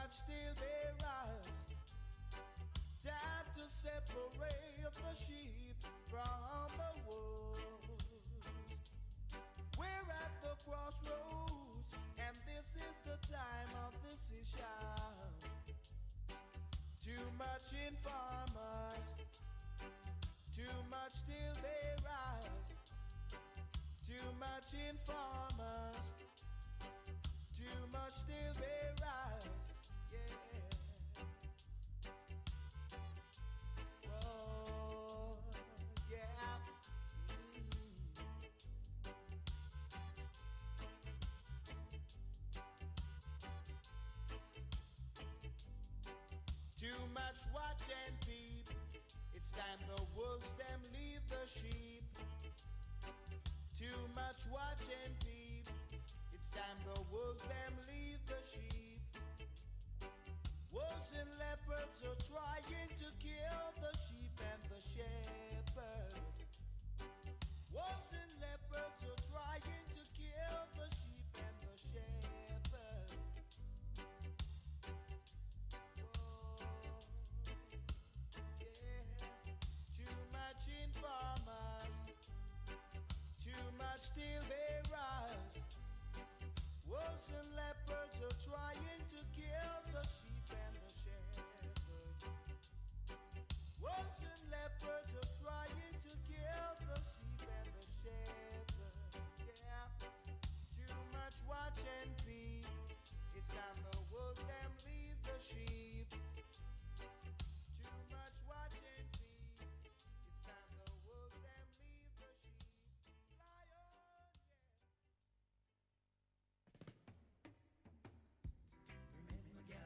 much still bearers. Time to separate the sheep from the wolves. We're at the crossroads, and this is the time of decision. Too much informers, too much still bearers, too much informers, too much still bearers, yeah. Oh, yeah. Too much watch and peep. It's time the wolves them leave the sheep. Too much watch and peep. It's time the wolves them leave the sheep. Wolves and leopards are trying to kill the sheep and the shepherd. Wolves and leopards are trying to kill the sheep and the shepherd. Whoa, yeah. Too much informers, too much steel bearers. Wolves and leopards are trying to kill the sheep and the shepherd. Wolves and leopards are trying to kill the sheep and the shepherd. Yeah. Too much watch and peep. It's time the wolves them leave the sheep. Too much watch and peep. It's time the wolves them leave the sheep. Lion, yeah. Remember, girl.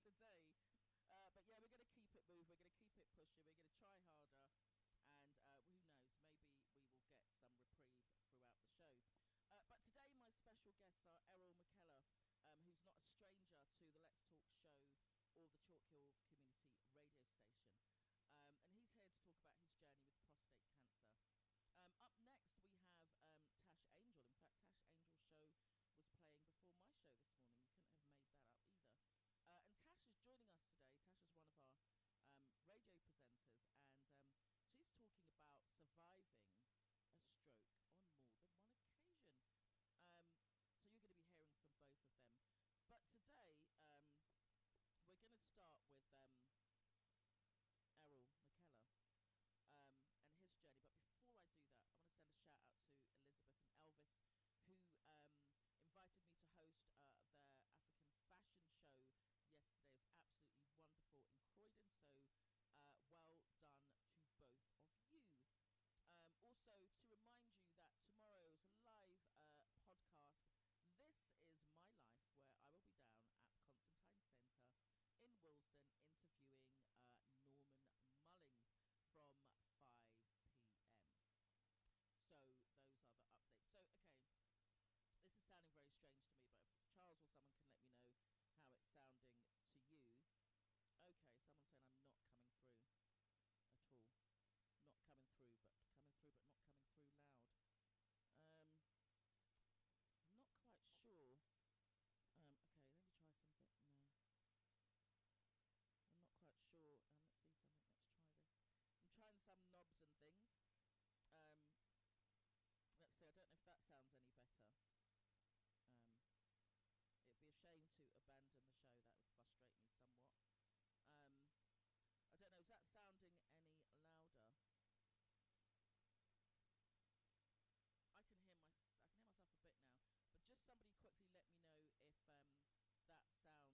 today. But yeah, we're going to keep it moving. We're going to keep it pushing. We're going to try harder. And who knows, maybe we will get some reprieve throughout the show. But today, my special guests are Errol McKellar, who's not a stranger to the Let's Talk show or the Chalk Hill Community radio station. And he's here to talk about his journey with prostate cancer. Up next, we have Tash Angel. In fact, Tash Angel's show was playing before my show this morning. You couldn't have made that up either. And Tash is joining us today. Tash is one of our radio presenters, and she's talking about surviving a stroke on more than one occasion. So you're going to be hearing from both of them. But today, we're going to start with Errol McKellar and his journey. But before I do that, I want to send a shout out to Elizabeth and Elvis, who invited me to host their African fashion show yesterday. It was absolutely wonderful in Croydon, so well done to both of you. Also, to remind you that tomorrow is a live podcast. This is My Life, where I will be down at the Constantine Centre in Willesden interviewing Norman Mullings from 5 p.m. So those are the updates. So, okay, this is sounding very strange to me, but if Charles or someone can let me know how it's sounding to you. Okay, someone's saying I'm not coming through at all. Not coming through, but not coming through loud. I'm not quite sure. Okay, let me try something. No. I'm not quite sure. Let's see something. Let's try this. I'm trying some knobs and things. Let's see. I don't know if that sounds any better. It'd be a shame to abandon the show. That would frustrate me somewhat.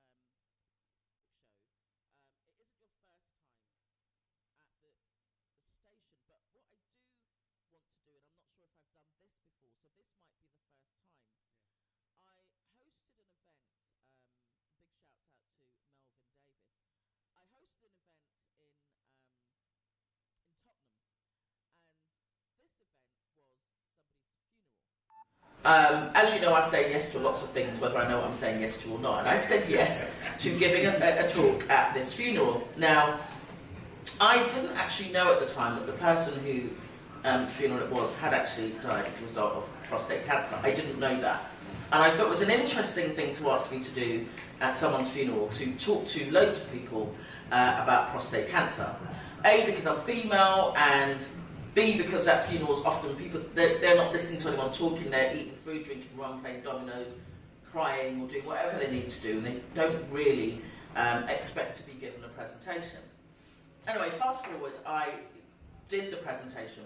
I don't know. Is that sounding any louder? I can hear myself a bit now. But just somebody quickly let me know if that sounds any louder to you guys. Show. It isn't your first time at the station, but what I do want to do, and I'm not sure if I've done this before, so this might be the first time. Yeah. I hosted an event. Big shouts out to Melvin Davis. I hosted an event in Tottenham, and this event was somebody's funeral. As you know, I say yes to lots of things, whether I know what I'm saying yes to or not. And I said yes to giving a talk at this funeral. Now, I didn't actually know at the time that the person whose funeral it was had actually died as a result of prostate cancer. I didn't know that. And I thought it was an interesting thing to ask me to do at someone's funeral, to talk to loads of people about prostate cancer. A, because I'm female, and B, because at funerals often people, they're not listening to anyone talking, they're eating food, drinking rum, playing dominoes, crying or doing whatever they need to do, and they don't really expect to be given a presentation. Anyway, fast forward, I did the presentation,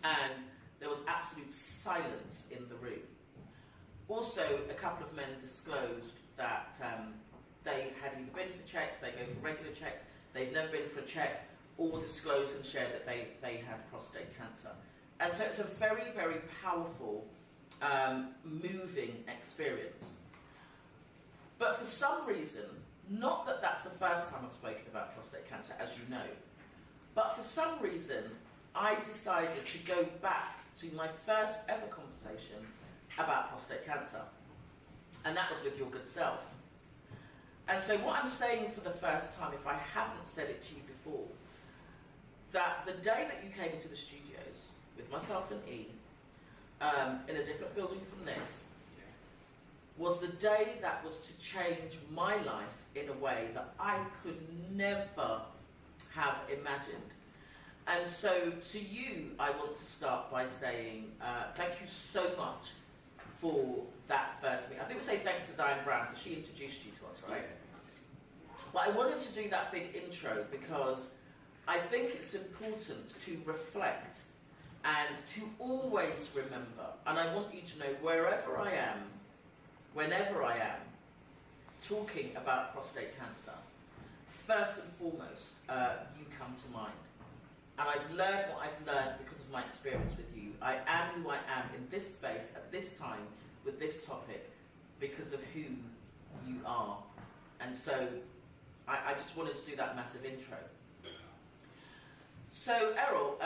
and there was absolute silence in the room. Also, a couple of men disclosed that they had either been for checks, they go for regular checks, they've never been for a check, or disclosed and shared that they had prostate cancer. And so it's a very, very powerful, moving experience. But for some reason, not that that's the first time I've spoken about prostate cancer, as you know, but for some reason, I decided to go back to my first ever conversation about prostate cancer. And that was with your good self. And so what I'm saying for the first time, if I haven't said it to you before, that the day that you came into the studios with myself and E, in a different building from this, was the day that was to change my life in a way that I could never have imagined. And so to you, I want to start by saying thank you so much for that first meeting. I think we say thanks to Diane Brown, because she introduced you to us, right? Yeah. But I wanted to do that big intro because I think it's important to reflect and to always remember, and I want you to know wherever I am, whenever I am, talking about prostate cancer, first and foremost, you come to mind. And I've learned what I've learned because of my experience with you. I am who I am in this space, at this time, with this topic, because of who you are. And so I just wanted to do that massive intro. So Errol,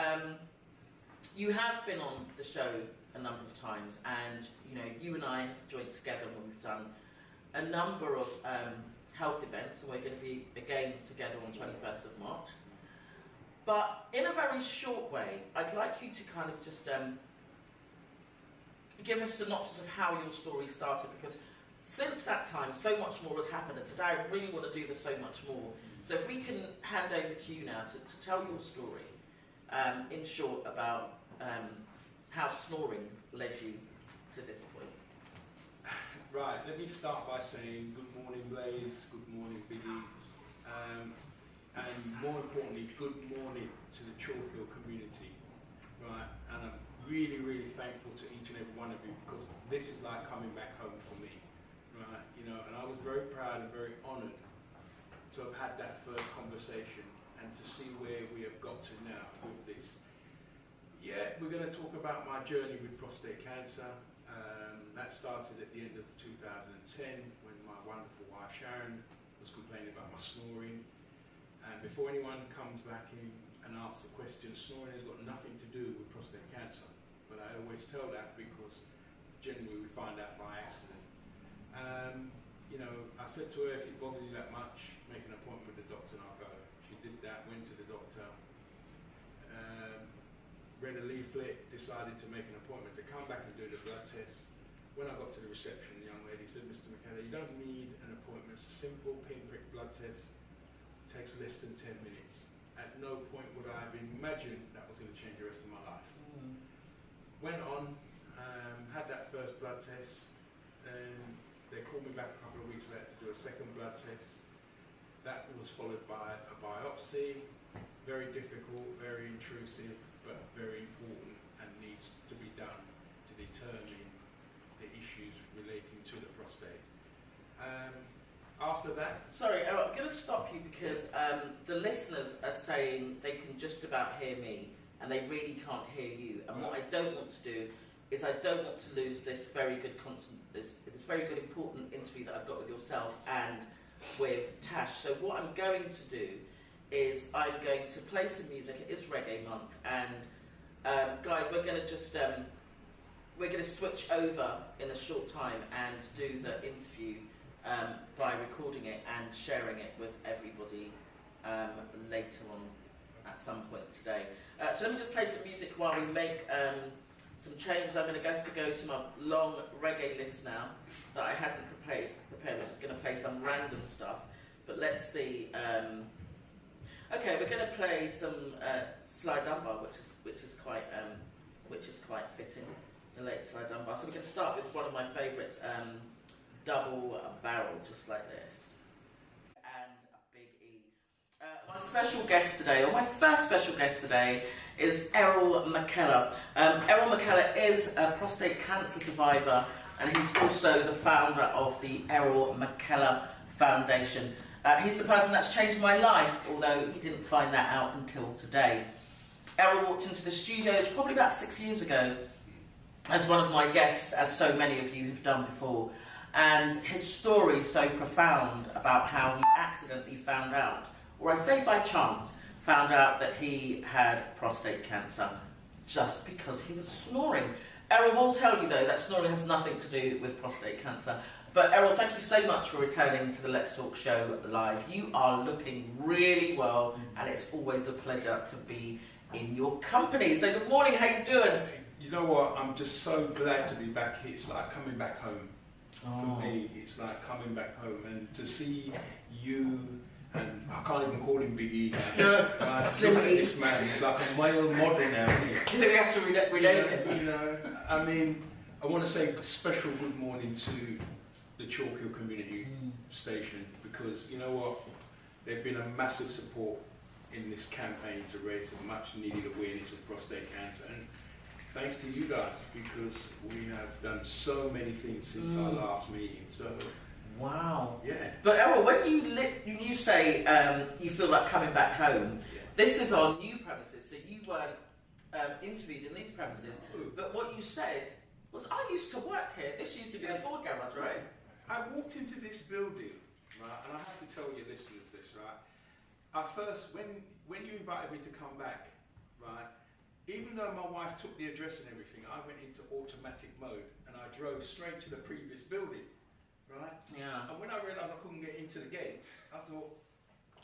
you have been on the show a number of times, and you know, you and I have joined together when we've done a number of health events, and we're going to be again together on 21st of March. But in a very short way, I'd like you to kind of just give us a synopsis of how your story started, because since that time, so much more has happened, and today I really want to do this so much more. So if we can hand over to you now to tell your story, in short, about how snoring led you to this point. Right, let me start by saying good morning, Blaze, good morning, Biggie, and more importantly, good morning to the Chalk Hill community, right? And I'm really, really thankful to each and every one of you, because this is like coming back home for me, right? You know, and I was very proud and very honoured to have had that first conversation and to see where we have got to now with this. Yeah, we're going to talk about my journey with prostate cancer. That started at the end of 2010 when my wonderful wife Sharon was complaining about my snoring. And before anyone comes back in and asks the question, snoring has got nothing to do with prostate cancer. But I always tell that because generally we find out by accident. You know, I said to her, if it bothers you that much, make an appointment with the doctor and I'll go. She did that, went to the doctor, read a leaflet, decided to make an appointment to come back and do the blood test. When I got to the reception, the young lady said, Mr. McKellar, you don't need an appointment. It's a simple pinprick blood test. It takes less than 10 minutes. At no point would I have imagined that was going to change the rest of my life. Went on, had that first blood test, and they called me back a couple of weeks later to do a second blood test. That was followed by a biopsy. Very difficult, very intrusive, but very important and needs to be done to determine the issues relating to the prostate. After that... Sorry, Errol, I'm going to stop you because the listeners are saying they can just about hear me and they really can't hear you. And what I don't want to do is I don't want to lose this very good, this very good, important interview that I've got with yourself and with Tash. So what I'm going to do is I'm going to play some music. It is Reggae Month, and guys, we're going to just we're going to switch over in a short time and do the interview by recording it and sharing it with everybody later on at some point today. So let me just play some music while we make some changes. I'm going to go to my long reggae list now that I hadn't prepared. I'm just going to play some random stuff, but let's see. Okay, we're going to play some Sly Dunbar, which is quite fitting. The late Sly Dunbar. So we're going to start with one of my favourites, Double Barrel, just like this, and a Big E. My special guest today, or my first special guest today, is Errol McKellar. Errol McKellar is a prostate cancer survivor, and he's also the founder of the Errol McKellar Foundation. He's the person that's changed my life, although he didn't find that out until today. Errol walked into the studios probably about 6 years ago as one of my guests, as so many of you have done before, and his story is so profound about how he accidentally found out, or I say by chance, found out that he had prostate cancer just because he was snoring. Errol will tell you though that snoring has nothing to do with prostate cancer. But Errol, thank you so much for returning to the Let's Talk Show live. You are looking really well, and it's always a pleasure to be in your company. So good morning, how you doing? You know what, I'm just so glad to be back here. It's like coming back home. For me, it's like coming back home, and to see you, and I can't even call him Big E now. Look at this man, he's like a male model now, isn't he? You think we have to rename him? You know, I mean, I want to say a special good morning to the Chalk Hill Community Station, because you know what, they've been a massive support in this campaign to raise a much needed awareness of prostate cancer, and thanks to you guys, because we have done so many things since our last meeting. So wow, yeah. But Errol, when you say you feel like coming back home, this is on new premises, so you weren't interviewed in these premises. But what you said was, I used to work here. This used to be the Ford garage, right? I walked into this building, right, and I have to tell your listeners this, right. I first, when you invited me to come back, right, even though my wife took the address and everything, I went into automatic mode and I drove straight to the previous building, right? Yeah. And when I realised I couldn't get into the gates, I thought,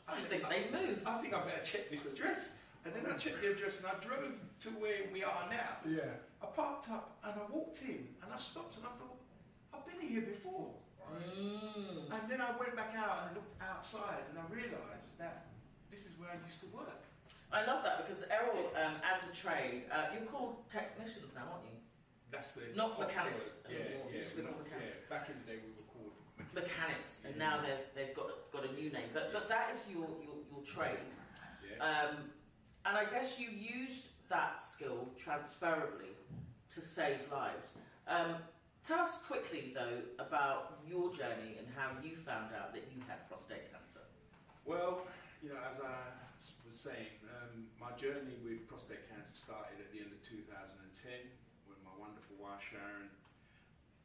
I think they've moved. I think I better check this address. And then I checked the address and I drove to where we are now. Yeah. I parked up and I walked in and I stopped and I thought, I've been here before. And then I went back out and looked outside and I realised that this is where I used to work. I love that because Errol, as a trade, you're called technicians now, aren't you? That's the Not mechanics Yeah, anymore. yeah, Used to be called mechanics. yeah. Back in the day we were called Mechanics, and now they've got a new name. But that is your trade. Yeah. And I guess you used that skill transferably to save lives. Tell us quickly though about your journey and how you found out that you had prostate cancer. Well, you know, as I was saying, my journey with prostate cancer started at the end of 2010 when my wonderful wife Sharon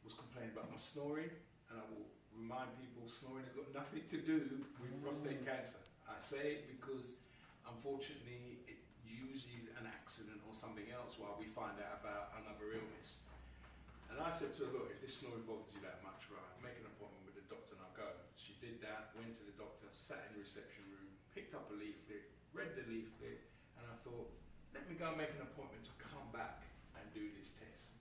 was complaining about my snoring, and I will remind people snoring has got nothing to do with prostate cancer. I say it because unfortunately it usually is an accident or something else while we find out about another illness. And I said to her, look, if this snoring bothers you that much, right, make an appointment with the doctor and I'll go. She did that, went to the doctor, sat in the reception room, picked up a leaflet, read the leaflet, and I thought, let me go and make an appointment to come back and do this test.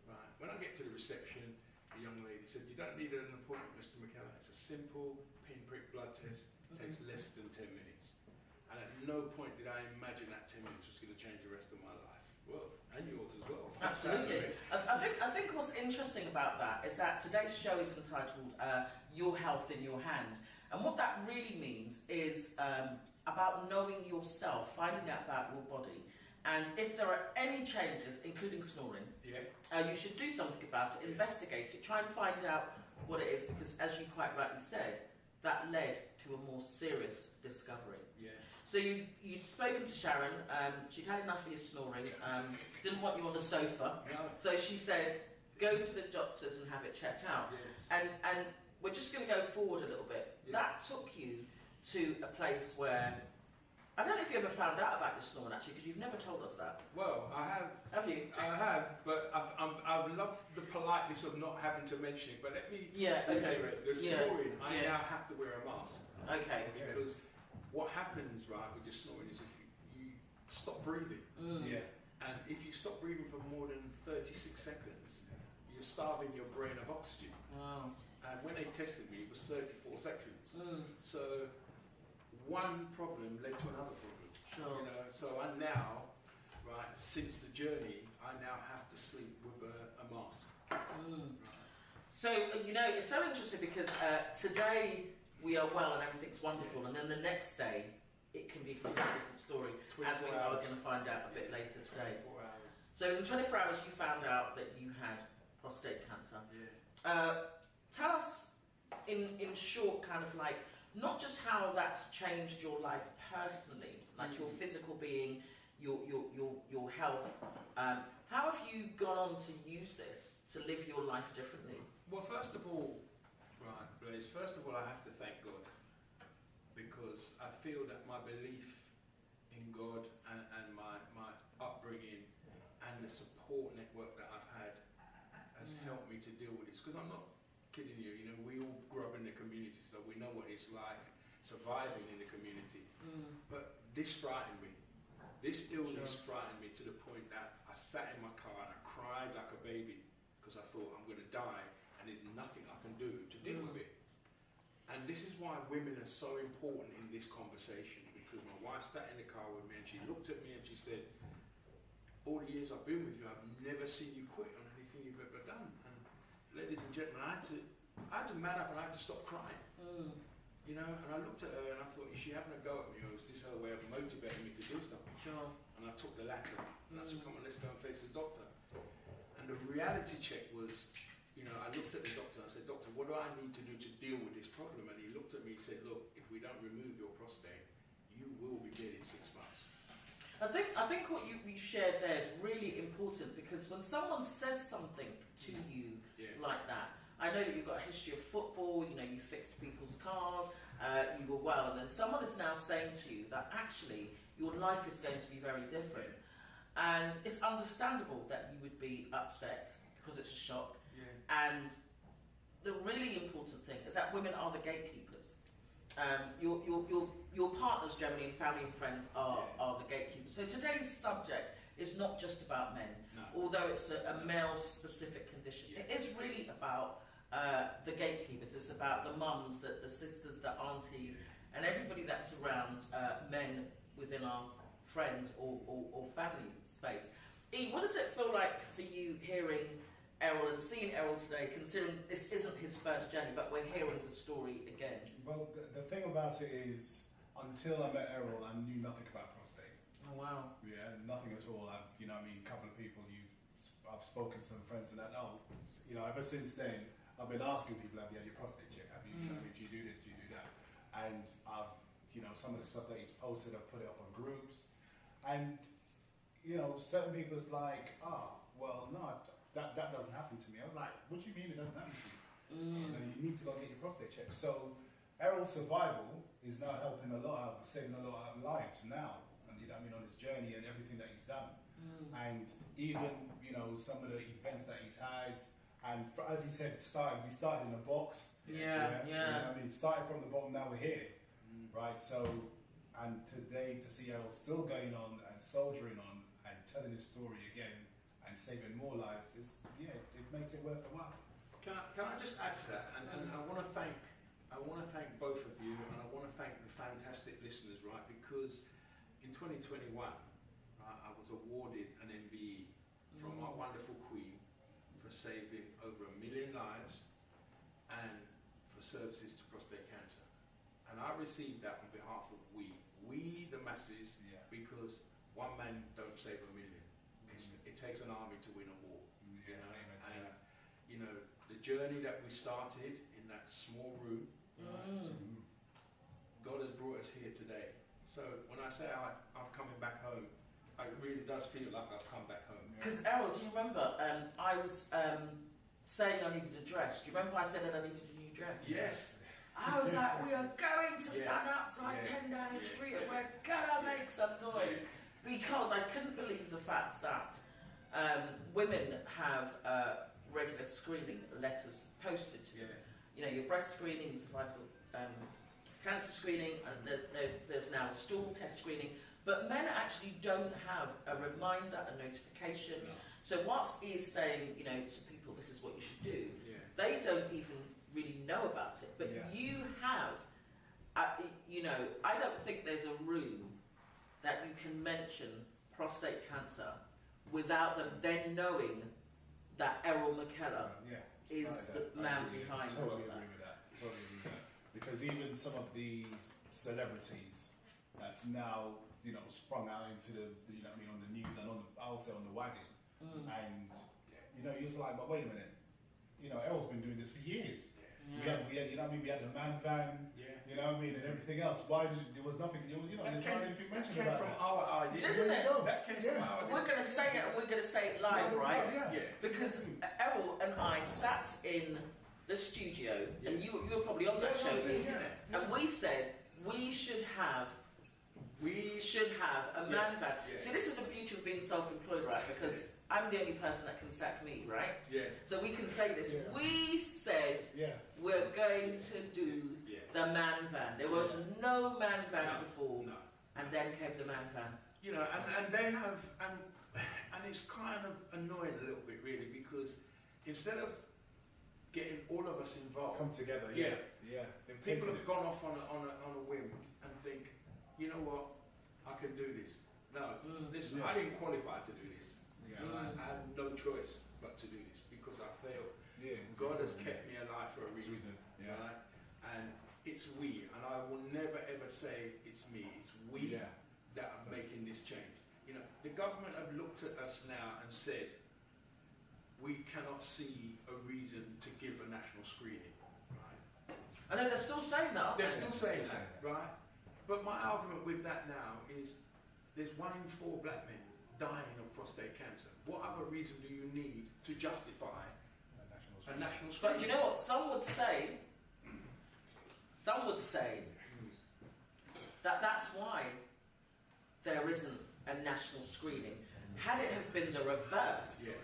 Right. When I get to the reception, the young lady said, you don't need an appointment, Mr. McKellar. It's a simple pinprick blood test. It takes less than 10 minutes. And at no point did I imagine that 10 minutes was going to change the rest of my life. Well, and yours as well. Absolutely. I think what's interesting about that is that today's show is entitled Your Health in Your Hands. And what that really means is about knowing yourself, finding out about your body. And if there are any changes, including snoring, you should do something about it, investigate it, try and find out what it is, because as you quite rightly said, that led to a more serious discovery. Yeah. So you'd spoken to Sharon, she'd had enough of your snoring, didn't want you on the sofa, No. so she said, go to the doctors and have it checked out. Yes. And we're just going to go forward a little bit. Yeah. That took you to a place where, I don't know if you ever found out about your snoring actually, because you've never told us that. Well, I have. Have you? I have, but I love the politeness of not having to mention it. But let me reiterate, the snoring, I now have to wear a mask. Okay. Because what happens, right, with your snoring is if you stop breathing. Yeah. And if you stop breathing for more than 36 seconds, you're starving your brain of oxygen. Wow. And when they tested me, it was 34 seconds. So one problem led to another problem. Sure. You know, so I now, right, since the journey, I now have to sleep with a mask. So, you know, it's so interesting because today we are well and everything's wonderful, and then the next day it can be a completely different story, as we are going to find out a bit later today. 24 hours. So in 24 hours you found out that you had prostate cancer. Yeah. Tell us in short, kind of like, not just how that's changed your life personally, like your physical being, your health. How have you gone on to use this to live your life differently? Well, first of all, right, Blaise, first of all, I have to thank God, because I feel that my belief in God and my upbringing and the support network that I've had has helped me to deal with this. Because I'm not kidding you, you know, we all grew up in the community, so we know what it's like surviving in the community. But this frightened me. This illness frightened me to the point that I sat in my car and I cried like a baby because I thought I'm going to die and there's nothing I can do to deal with it. And this is why women are so important in this conversation, because my wife sat in the car with me and she looked at me and she said, all the years I've been with you, I've never seen you quit on anything you've ever done. And ladies and gentlemen, I had to man up and I had to stop crying. You know, and I looked at her and I thought, is she having a go at me, or is this her way of motivating me to do something? Sure. And I took the latter. And I said, come on, let's go and face the doctor. And the reality check was, you know, I looked at the doctor and I said, doctor, what do I need to do to deal with this problem? And he looked at me and said, look, if we don't remove your prostate, you will be dead in 6 months. I think what you shared there is really important, because when someone says something to you like that, I know that you've got a history of football, you know, you fixed people's cars, you were well, and then someone is now saying to you that actually your life is going to be very different. And it's understandable that you would be upset because it's a shock. Yeah. And the really important thing is that women are the gatekeepers. Your partners generally, and family and friends are the gatekeepers. So today's subject is not just about men, although it's a male-specific condition. Yeah. It is really about the gatekeepers. It's about the mums, the sisters, the aunties, and everybody that surrounds men within our friends or family space. E, what does it feel like for you hearing Errol and seeing Errol today, considering this isn't his first journey, but we're hearing the story again? Well, the thing about it is, until I met Errol, I knew nothing about prostate. Oh wow. Yeah, nothing at all. You know, I mean, a couple of people I've spoken to some friends and that. Oh, you know, ever since then, I've been asking people, have you had your prostate checked? Have you, I mean, do you do this? Do you do that? And I've, you know, some of the stuff that he's posted, I've put it up on groups, and you know, certain people was like, well, no, that doesn't happen to me. I was like, what do you mean it doesn't happen to you? And you need to go get your prostate checked. So Errol's survival is now helping a lot, saving a lot of lives now, and you know, I mean, on his journey and everything that he's done, and even, you know, some of the events that he's had. And as he said, we started in a box. Yeah. You know, I mean, started from the bottom, now we're here, right? So, and today to see Errol still going on and soldiering on and telling his story again and saving more lives, it makes it worth the while. Can I just add to that? And I want to thank both of you, and I want to thank the fantastic listeners, right? Because in 2021, I was awarded an MBE from our wonderful Queen for saving over 1 million lives and for services to prostate cancer. And I received that on behalf of we the masses, because one man don't save 1 million. It takes an army to win a war. And you know, the journey that we started in that small room, God has brought us here today. So when I say I'm coming back home, it really does feel like I've come back home. Because Errol, do you remember? I was saying I needed a dress. Do you remember I said that I needed a new dress? Yes. I was like, we are going to stand outside 10 Downing Street and we're gonna make some noise, because I couldn't believe the fact that women have regular screening letters posted to them. You know, your breast screening, your cervical cancer screening, and there's now stool test screening. But men actually don't have a reminder, a notification. No. So what he is saying, you know, to people, this is what you should do. They don't even really know about it. But you have, you know, I don't think there's a room that you can mention prostate cancer without them then knowing that Errol McKellar is the man behind all of that. Totally agree with that. Because even some of these celebrities that's now, you know, sprung out into the you know, I mean, on the news and I'll say on the wagon, and you know, you're just like, but wait a minute, you know, Errol's been doing this for years. We had, you know what I mean, we had the man van, you know what I mean, and everything else. There was nothing, you know, there's not anything mentioned about from that. our idea. Didn't it? That came from our idea. We're going to say it, and we're going to say it live, right? Yeah. Because Errol and I sat in the studio, and you were probably on that show, and we said we should have a man van. See, this is the beauty of being self-employed, right? Because I'm the only person that can sack me, right? So we can say this. We said we're going to do the man van. There was no man van before, and then came the man van. You know, and they have, and it's kind of annoying a little bit, really, because instead of getting all of us involved, Come together, people have gone off on a whim and think, you know what, I can do this. No, listen, I didn't qualify to do this. I had no choice but to do this because I failed. God has kept me alive for a reason. Right? And it's we, and I will never ever say it's me. It's we that are making this change. You know, the government have looked at us now and said, we cannot see a reason to give a national screening. Right? I know they're still saying that. They're still saying that, right? But my argument with that now is there's 1 in 4 black men dying of prostate cancer. What other reason do you need to justify a national But screening. do you know what? Some would say that that's why there isn't a national screening. Had it have been the reverse, Yes.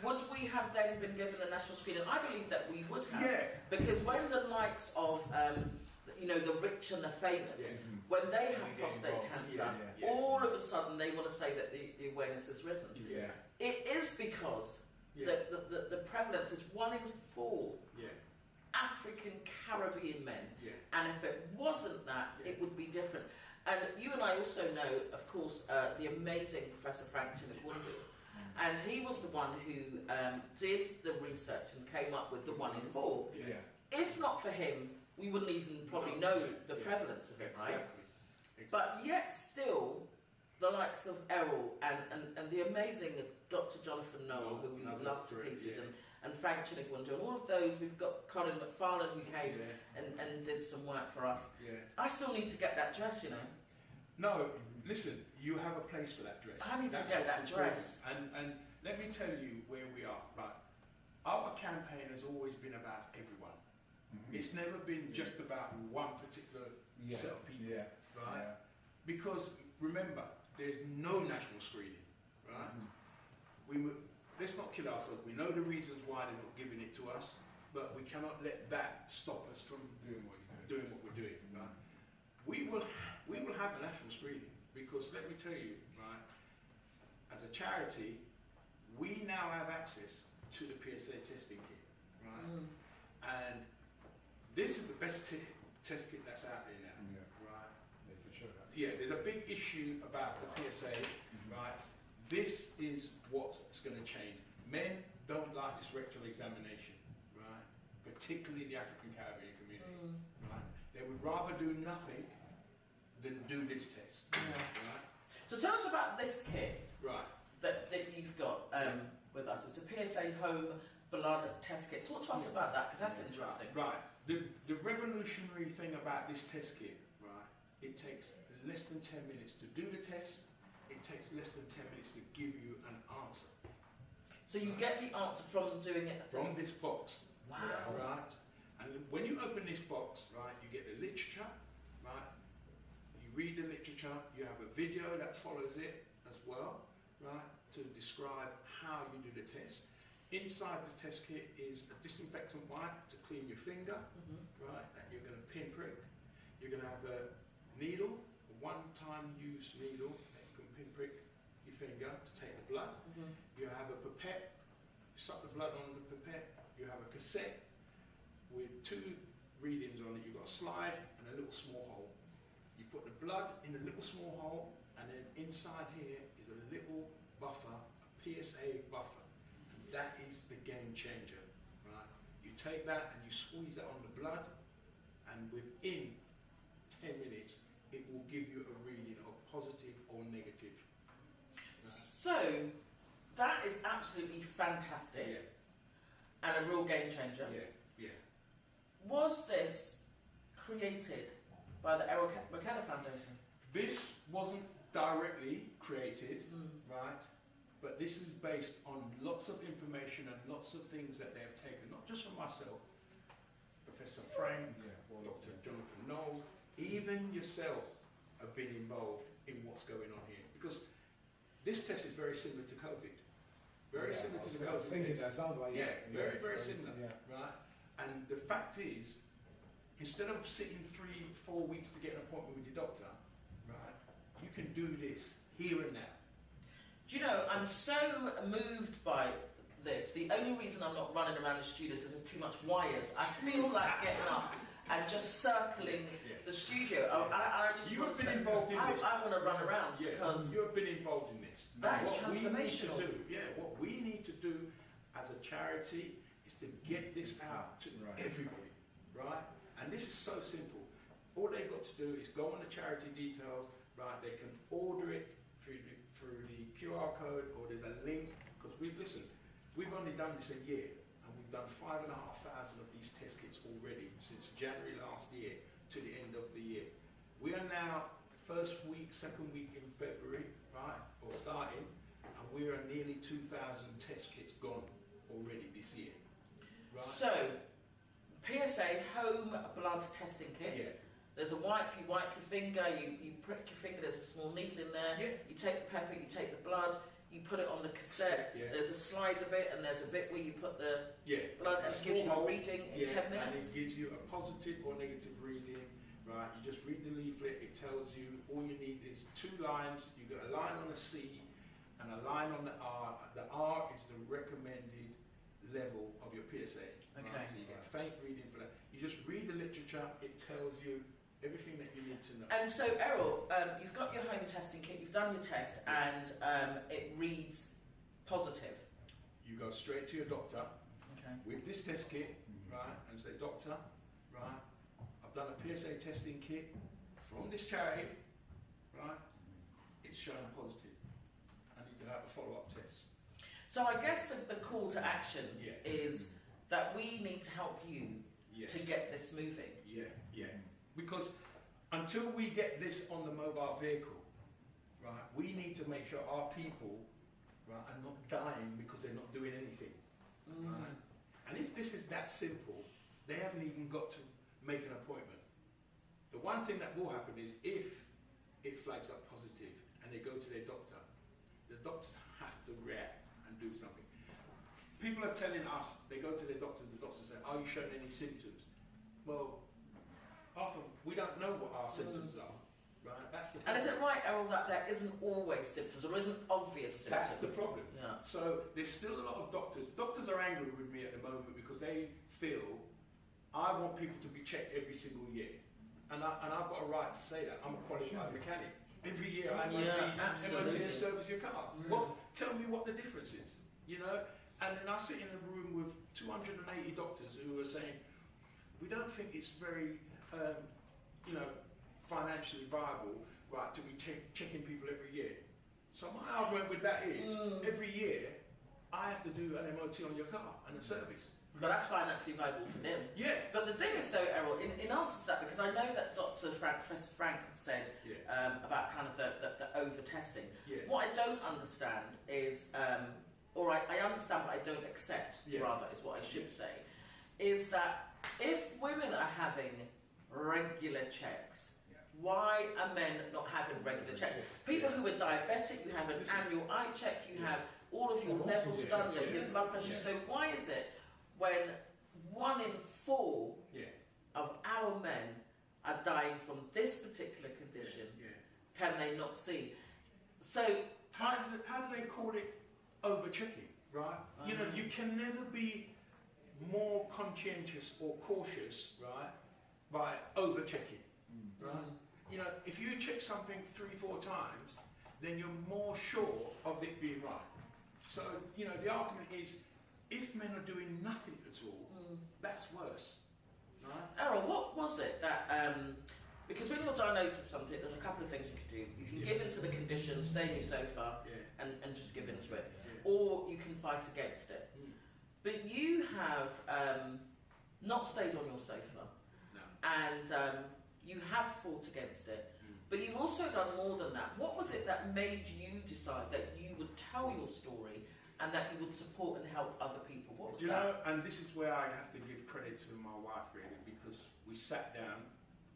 would we have then been given a national screening? I believe that we would have. Yeah. Because when the likes of, the rich and the famous, Yeah. when they have When they get prostate involved, cancer, yeah. all of a sudden they want to say that the awareness has risen. Yeah. It is because Yeah. the prevalence is 1 in 4 Yeah. African Caribbean men. Yeah. And if it wasn't that, Yeah. it would be different. And you and I also know, of course, the amazing Professor Frank Chinagwundu. And he was the one who did the research and came up with the 1 in 4. Yeah. If not for him, we wouldn't even probably know the prevalence of it, right? Exactly. But yet still, the likes of Errol and the amazing Dr. Jonathan Noel, who we Another love to great, pieces, yeah. and Frank Chinagwundu, and all of those, we've got Colin McFarlane who came Yeah. and did some work for us. Yeah. I still need to get that dress, you know. No, listen, you have a place for that dress. I need to That's get that what's dress. important. And let me tell you where we are. Right. Our campaign has always been about everyone. It's never been just about one particular set of people. Yeah. Right? Because remember, there's no national screening. Right? Let's not kill ourselves. We know the reasons why they're not giving it to us, but we cannot let that stop us from Doing what you do. doing what we're doing. Right? We will have a national screening because let me tell you, right, as a charity, we now have access to the PSA testing kit, right? And this is the best test kit that's out there now, Yeah. right? Yeah, for sure. Yeah, there's a big issue about the PSA, right? This is what's going to change. Men don't like this rectal examination, right? Particularly the African Caribbean community, right? They would rather do nothing than do this test, right? So tell us about this kit Right. that you've got with us. It's a PSA home blood test kit. Talk to us about that, because that's interesting. Right. The revolutionary thing about this test kit, right, it takes less than 10 minutes to do the test. It takes less than 10 minutes to give you an answer. So you get the answer from doing it From this box. Wow. Right. And when you open this box, right, you get the literature, right? You read the literature, you have a video that follows it as well, right, to describe how you do the test. Inside the test kit is a disinfectant wipe to clean your finger, right, that you're going to pinprick. You're going to have a needle, a one-time use needle that you can pinprick your finger to take the blood. You have a pipette, you suck the blood on the pipette. You have a cassette with 2 readings on it. You've got a slide and a little small hole. You put the blood in the little small hole, and then inside here is a little buffer, a PSA buffer. And that is the game changer, right? You take that and you squeeze it on the blood, and within 10 minutes, it will give you a reading of positive or negative. So that is absolutely fantastic Yeah, and a real game changer. yeah. Was this created by the Errol McKenna Foundation? This wasn't directly created, right? But this is based on lots of information and lots of things that they've taken, not just from myself, Professor Frank, Dr. Jonathan Knowles, even yourselves have been involved in what's going on here. Because this test is very similar to COVID. Very similar to the I was COVID thinking test. that sounds like Very, very similar, Yeah. right? And the fact is, instead of sitting 3-4 weeks to get an appointment with your doctor, right, you can do this here and now. Do you know, I'm so moved by this. The only reason I'm not running around the studio is because there's too much wires. I feel like getting up and just circling the studio. I just You want have been to- involved in this. I want to run around because you have been involved in this. That is what we need to transformational. do, what we need to do as a charity is to get this out to everybody, right? And this is so simple. All they've got to do is go on the charity details, right? They can order it through the QR code, or there's a link. Because we've only done this a year, and we've done 5,500 of these test kits already since January last year to the end of the year. We are now first week, second week in February, right, or starting, and we are nearly 2,000 test kits gone already this year. Right? So, PSA home blood testing kit. Yeah. There's a wipe, you wipe your finger, you prick your finger, there's a small needle in there, Yeah. you take the pepper, you take the blood, you put it on the cassette, Yeah. there's a slider bit and there's a bit where you put the Yeah. blood and it gives you a small reading in 10 And minutes. it gives you a positive or negative reading, right? You just read the leaflet, it tells you all you need is 2 lines. You got a line on the C and a line on the R. The R is the recommended level of your PSA. Okay. Right? So you get a faint reading for that. You just read the literature, it tells you everything that you need to know. And so, Errol, you've got your home testing kit, you've done your test, and it reads positive. You go straight to your doctor Okay. with this test kit, right, and say, doctor, right, I've done a PSA testing kit from this charity, right, it's showing positive. I need to have a follow-up test. So I guess the call to action Yeah. is that we need to help you Yes. to get this moving. Yeah, yeah. Because until we get this on the mobile vehicle, right, we need to make sure our people, right, are not dying because they're not doing anything. Right? And if this is that simple, they haven't even got to make an appointment. The one thing that will happen is if it flags up positive and they go to their doctor, the doctors have to react and do something. People are telling us, they go to their doctor, the doctor says, are you showing any symptoms? Well, often we don't know what our symptoms are, right? That's the And problem. is it right, Errol, that there isn't always symptoms or isn't obvious symptoms? That's the problem. Yeah. So there's still a lot of doctors. Doctors are angry with me at the moment because they feel I want people to be checked every single year. And I've got a right to say that. I'm a qualified mechanic. Every year I MOT absolutely. to service your car. Well, tell me what the difference is, you know? And then I sit in a room with 280 doctors who are saying, we don't think it's very, you know, financially viable, right, to be checking people every year. So my argument with that is, every year, I have to do an MOT on your car and a service. But that's financially viable for them. Yeah. But the thing is, though, Errol, in answer to that, because I know that Professor Frank had said Yeah. about kind of the over-testing. Yeah. What I don't understand is, or I understand but I don't accept, Yeah. rather, is what I should say, is that if women are having regular checks, why are men not having regular checks? People who are diabetic, you have an annual eye check, you have all of your levels done, your blood pressure. So why is it when 1 in 4 of our men are dying from this particular condition, can they not see? So How do they call it over-checking, right? You know, you can never be more conscientious or cautious, right, by over-checking, right? You know, if you check something 3-4 times, then you're more sure of it being right. So, you know, the argument is, if men are doing nothing at all, that's worse, right? Errol, what was it that, because when you're diagnosed with something, there's a couple of things you can do. You can give into the condition, stay in your sofa, and just give into it. Or you can fight against it. But you have not stayed on your sofa, and you have fought against it. But you've also done more than that. What was it that made you decide that you would tell your story and that you would support and help other people? What was You that? know, and this is where I have to give credit to my wife, really, because we sat down,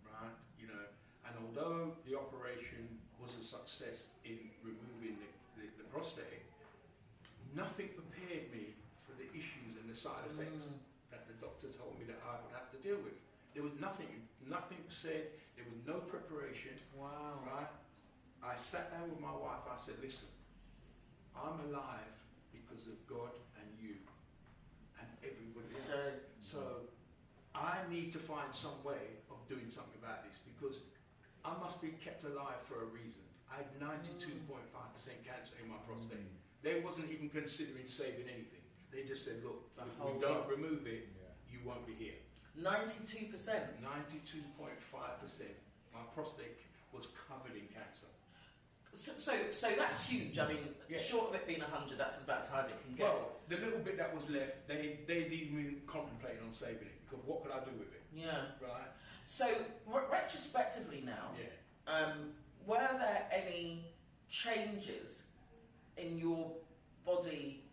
right, you know, and although the operation was a success in removing the prostate, nothing prepared me for the issues and the side effects that the doctor told me that I would have to deal with. There was nothing said, there was no preparation, Wow. right? I sat down with my wife, I said, listen, I'm alive because of God and you and everybody else. So I need to find some way of doing something about this because I must be kept alive for a reason. I had 92.5% cancer in my prostate. They wasn't even considering saving anything. They just said, look, if we don't remove it, you won't be here. 92%. 92.5%. My prostate was covered in cancer. So that's huge. I mean, short of it being 100, that's about as high as it can get. Well, the little bit that was left, they didn't even contemplate on saving it because what could I do with it? Yeah. Right? So retrospectively now, were there any changes in your body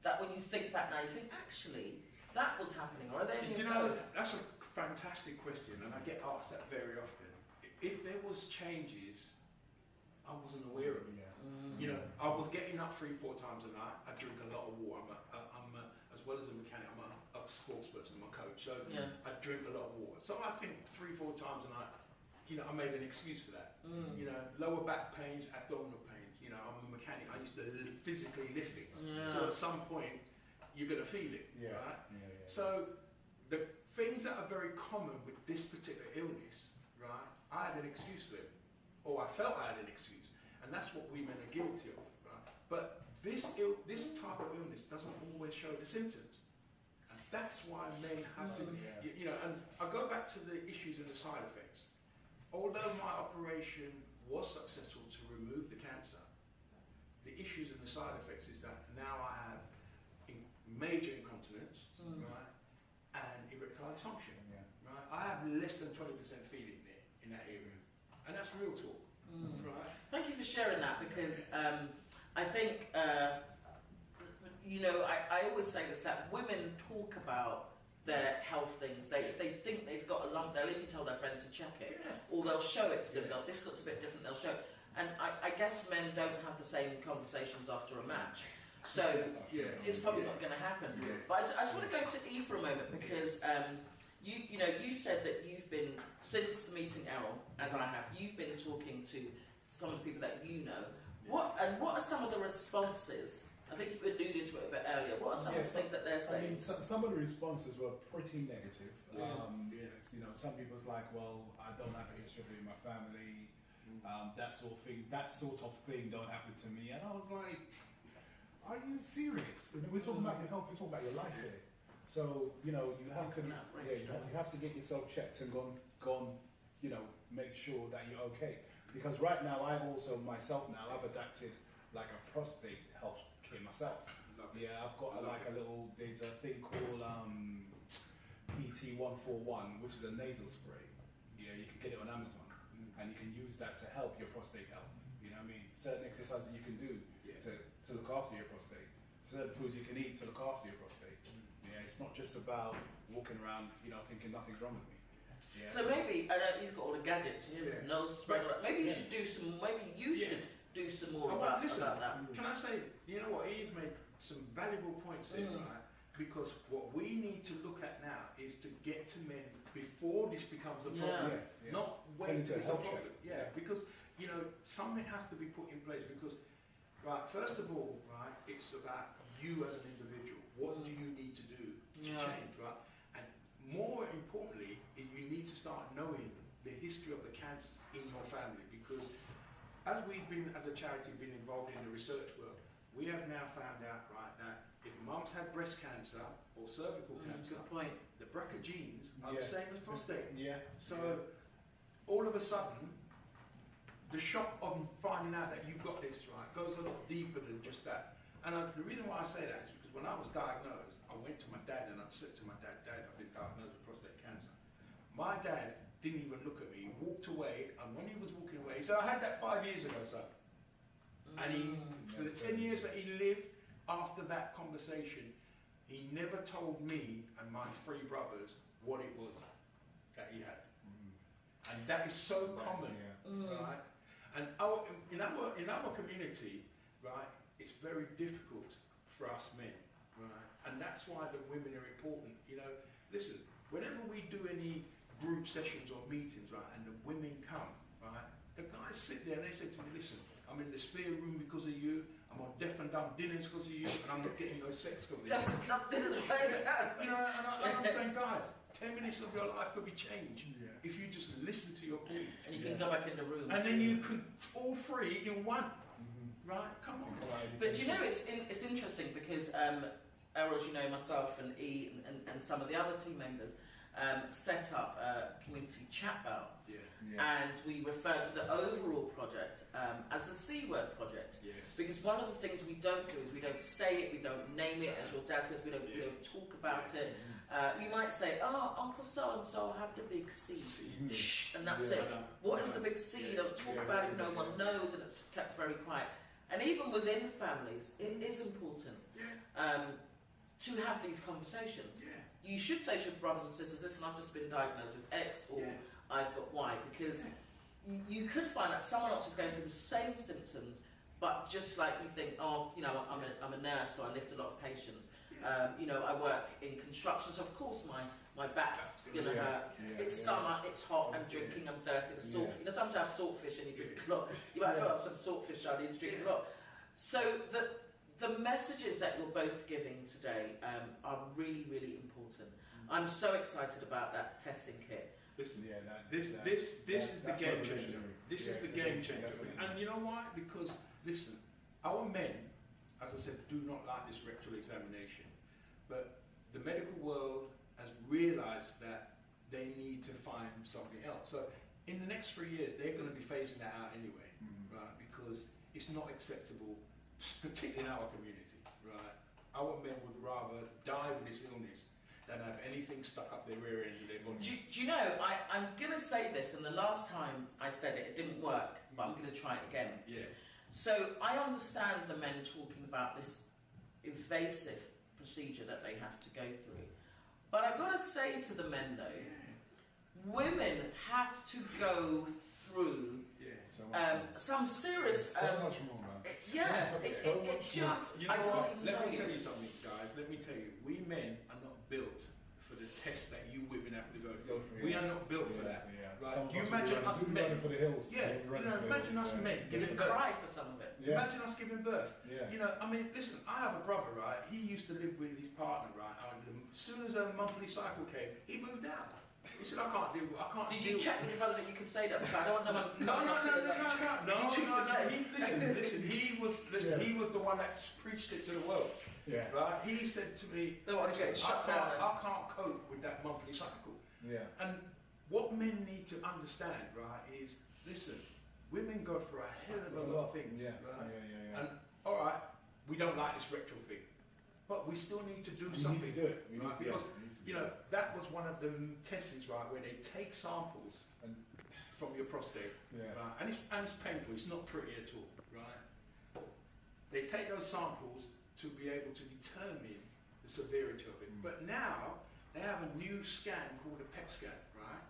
that when you think back now, you think, actually, that was happening? Or are there any Do you of know, those? that's a fantastic question, and I get asked that very often. If there was changes, I wasn't aware of it. Yeah. You know, I was getting up 3-4 times a night. I drink a lot of water. As well as a mechanic, I'm a sports person, I'm a coach, so Yeah. I drink a lot of water. So I think 3-4 times a night, you know, I made an excuse for that. You know, lower back pains, abdominal pains. You know, I'm a mechanic. I used to physically lift things. Yeah. So at some point, you're going to feel it, Yeah. right? Yeah. So the things that are very common with this particular illness, right? I had an excuse for it, or I felt I had an excuse, and that's what women are guilty of, right? But this type of illness doesn't always show the symptoms, and that's why men have to, you know. And I go back to the issues and the side effects. Although my operation was successful to remove the cancer, the issues and the side effects is that now I have major incontinence, right, and erectile dysfunction, right. I have less than 20% feeling there in that area, and that's real talk, right. Thank you for sharing that, because I think, you know, I always say this, that women talk about their health things. If they think they've got a lump, they'll even tell their friend to check it, or they'll show it to them. This looks a bit different, they'll show it. And I guess men don't have the same conversations after a match. So it's probably not going to happen. But I just want to go to E for a moment, because you know, you said that you've been, since meeting Errol, as I have, you've been talking to some of the people that you know. What are some of the responses? I think you alluded to it a bit earlier. What are some of the things that they're saying? I mean, some of the responses were pretty negative. You know, some people's like, well, I don't have a history of it in my family. That sort of thing don't happen to me. And I was like, are you serious? We're talking about your health, we're talking about your life here. So, you know, you have to you have to get yourself checked and go on, you know, make sure that you're okay. Because right now I've adapted like a prostate health kit myself. Yeah, I've got there's a thing called PT141, which is a nasal spray. Yeah, you can get it on Amazon, and you can use that to help your prostate health. You know what I mean? Certain exercises you can do to look after your prostate. Certain foods you can eat to look after your prostate. Yeah, it's not just about walking around, you know, thinking nothing's wrong with me. Yeah. So maybe, I know he's got all the gadgets, nose spray, maybe you should do some, should do some more about that. Can I say, you know what, he's made some valuable points here, right? Because what we need to look at now is to get to men before this becomes a problem, not wait till it's a problem. Because, you know, something has to be put in place, because, right, first of all, right, it's about you as an individual. What do you need to do to change, right? And more importantly, you need to start knowing the history of the cancer in your family, because as we've been, as a charity, been involved in the research work, we have now found out, right, that if mum's had breast cancer or cervical cancer, the BRCA genes are the same as prostate. So all of a sudden, the shock of finding out that you've got this, right, goes a lot deeper than just that. And the reason why I say that is because when I was diagnosed, I went to my dad and I said to my dad, Dad, I've been diagnosed with prostate cancer. My dad didn't even look at me, he walked away, and when he was walking away, he said, I had that 5 years ago, son. And for the 10 years that he lived after that conversation, he never told me and my 3 brothers what it was that he had. And that is so common, right? And in our community, right, it's very difficult for us men, right? And that's why the women are important. You know, listen, whenever we do any group sessions or meetings, right, and the women come, right, the guys sit there and they say to me, listen, I'm in the spare room because of you, I'm on deaf and dumb dinners because of you, and I'm not getting no sex because of you. Deaf and dumb dinners, you know, and I'm saying, guys, 10 minutes of your life could be changed if you just listen to your queen. And you can go back in the room. And then you could, all 3 in one. Right, come on. But do you know, it's interesting because Errol, as you know, myself and E and some of the other team members set up a community chat bout. And we referred to the overall project as the C Word project. Because one of the things we don't do is we don't say it, we don't name it, as your dad says, we don't talk about it. You might say, oh, Uncle so-and-so have the big C. Shh, and that's it. What is the big C? You don't talk about it, no one knows, and it's kept very quiet. And even within families, it is important to have these conversations. Yeah. You should say to your brothers and sisters, listen, I've just been diagnosed with X or I've got Y, because you could find that someone else is going through the same symptoms, but just like you think, oh, you know, I'm a nurse, so I lift a lot of patients. You know, I work in construction, so of course my back's gonna hurt. It's summer, it's hot, I'm drinking, I'm thirsty. You know, sometimes you have saltfish and you drink a lot. You might have some saltfish and you drink a lot. So the messages that you're both giving today are really, really important. I'm so excited about that testing kit. Listen, this is the game changer. This is the game changer. And you know why? Because, listen, our men, as I said, do not like this rectal examination. But the medical world has realised that they need to find something else. So in the next 3 years, they're going to be phasing that out anyway, right? Because it's not acceptable, particularly in our community, right? Our men would rather die with this illness than have anything stuck up their rear end of their body. Do you know, I'm going to say this, and the last time I said it, it didn't work, but I'm going to try it again. Yeah. So I understand the men talking about this invasive procedure that they have to go through. But I've got to say to the men though, women have to go through some serious... so much more, man. It just... You know I can't what? even Let me tell tell you something, guys. Let me tell you. We men are not built for the test that you women have to go through. We are not built for that. Right? You imagine us men... for the hills. Yeah, you know, imagine us men You giving can birth. cry for some of it. Imagine us giving birth. Yeah. You know, I mean, listen, I have a brother, right? He used to live with his partner, right? And as soon as a monthly cycle came, he moved out. He said, I can't deal with it. Did you check with your brother that you can say that? Because I don't want them... Listen, he was the one that preached it to the world. Yeah. Right? He said to me, Listen, I can't cope with that monthly cycle. Yeah. And what men need to understand, right, is, listen, women go through a hell of a lot of things. Right? And, all right, we don't like this rectal thing, but we still need to do something. Need to do it. Right? Because, you know, that was one of the tests, right, where they take samples from your prostate, right? And it's painful, it's not pretty at all, right? They take those samples to be able to determine the severity of it. But now, they have a new scan called a PET scan, right?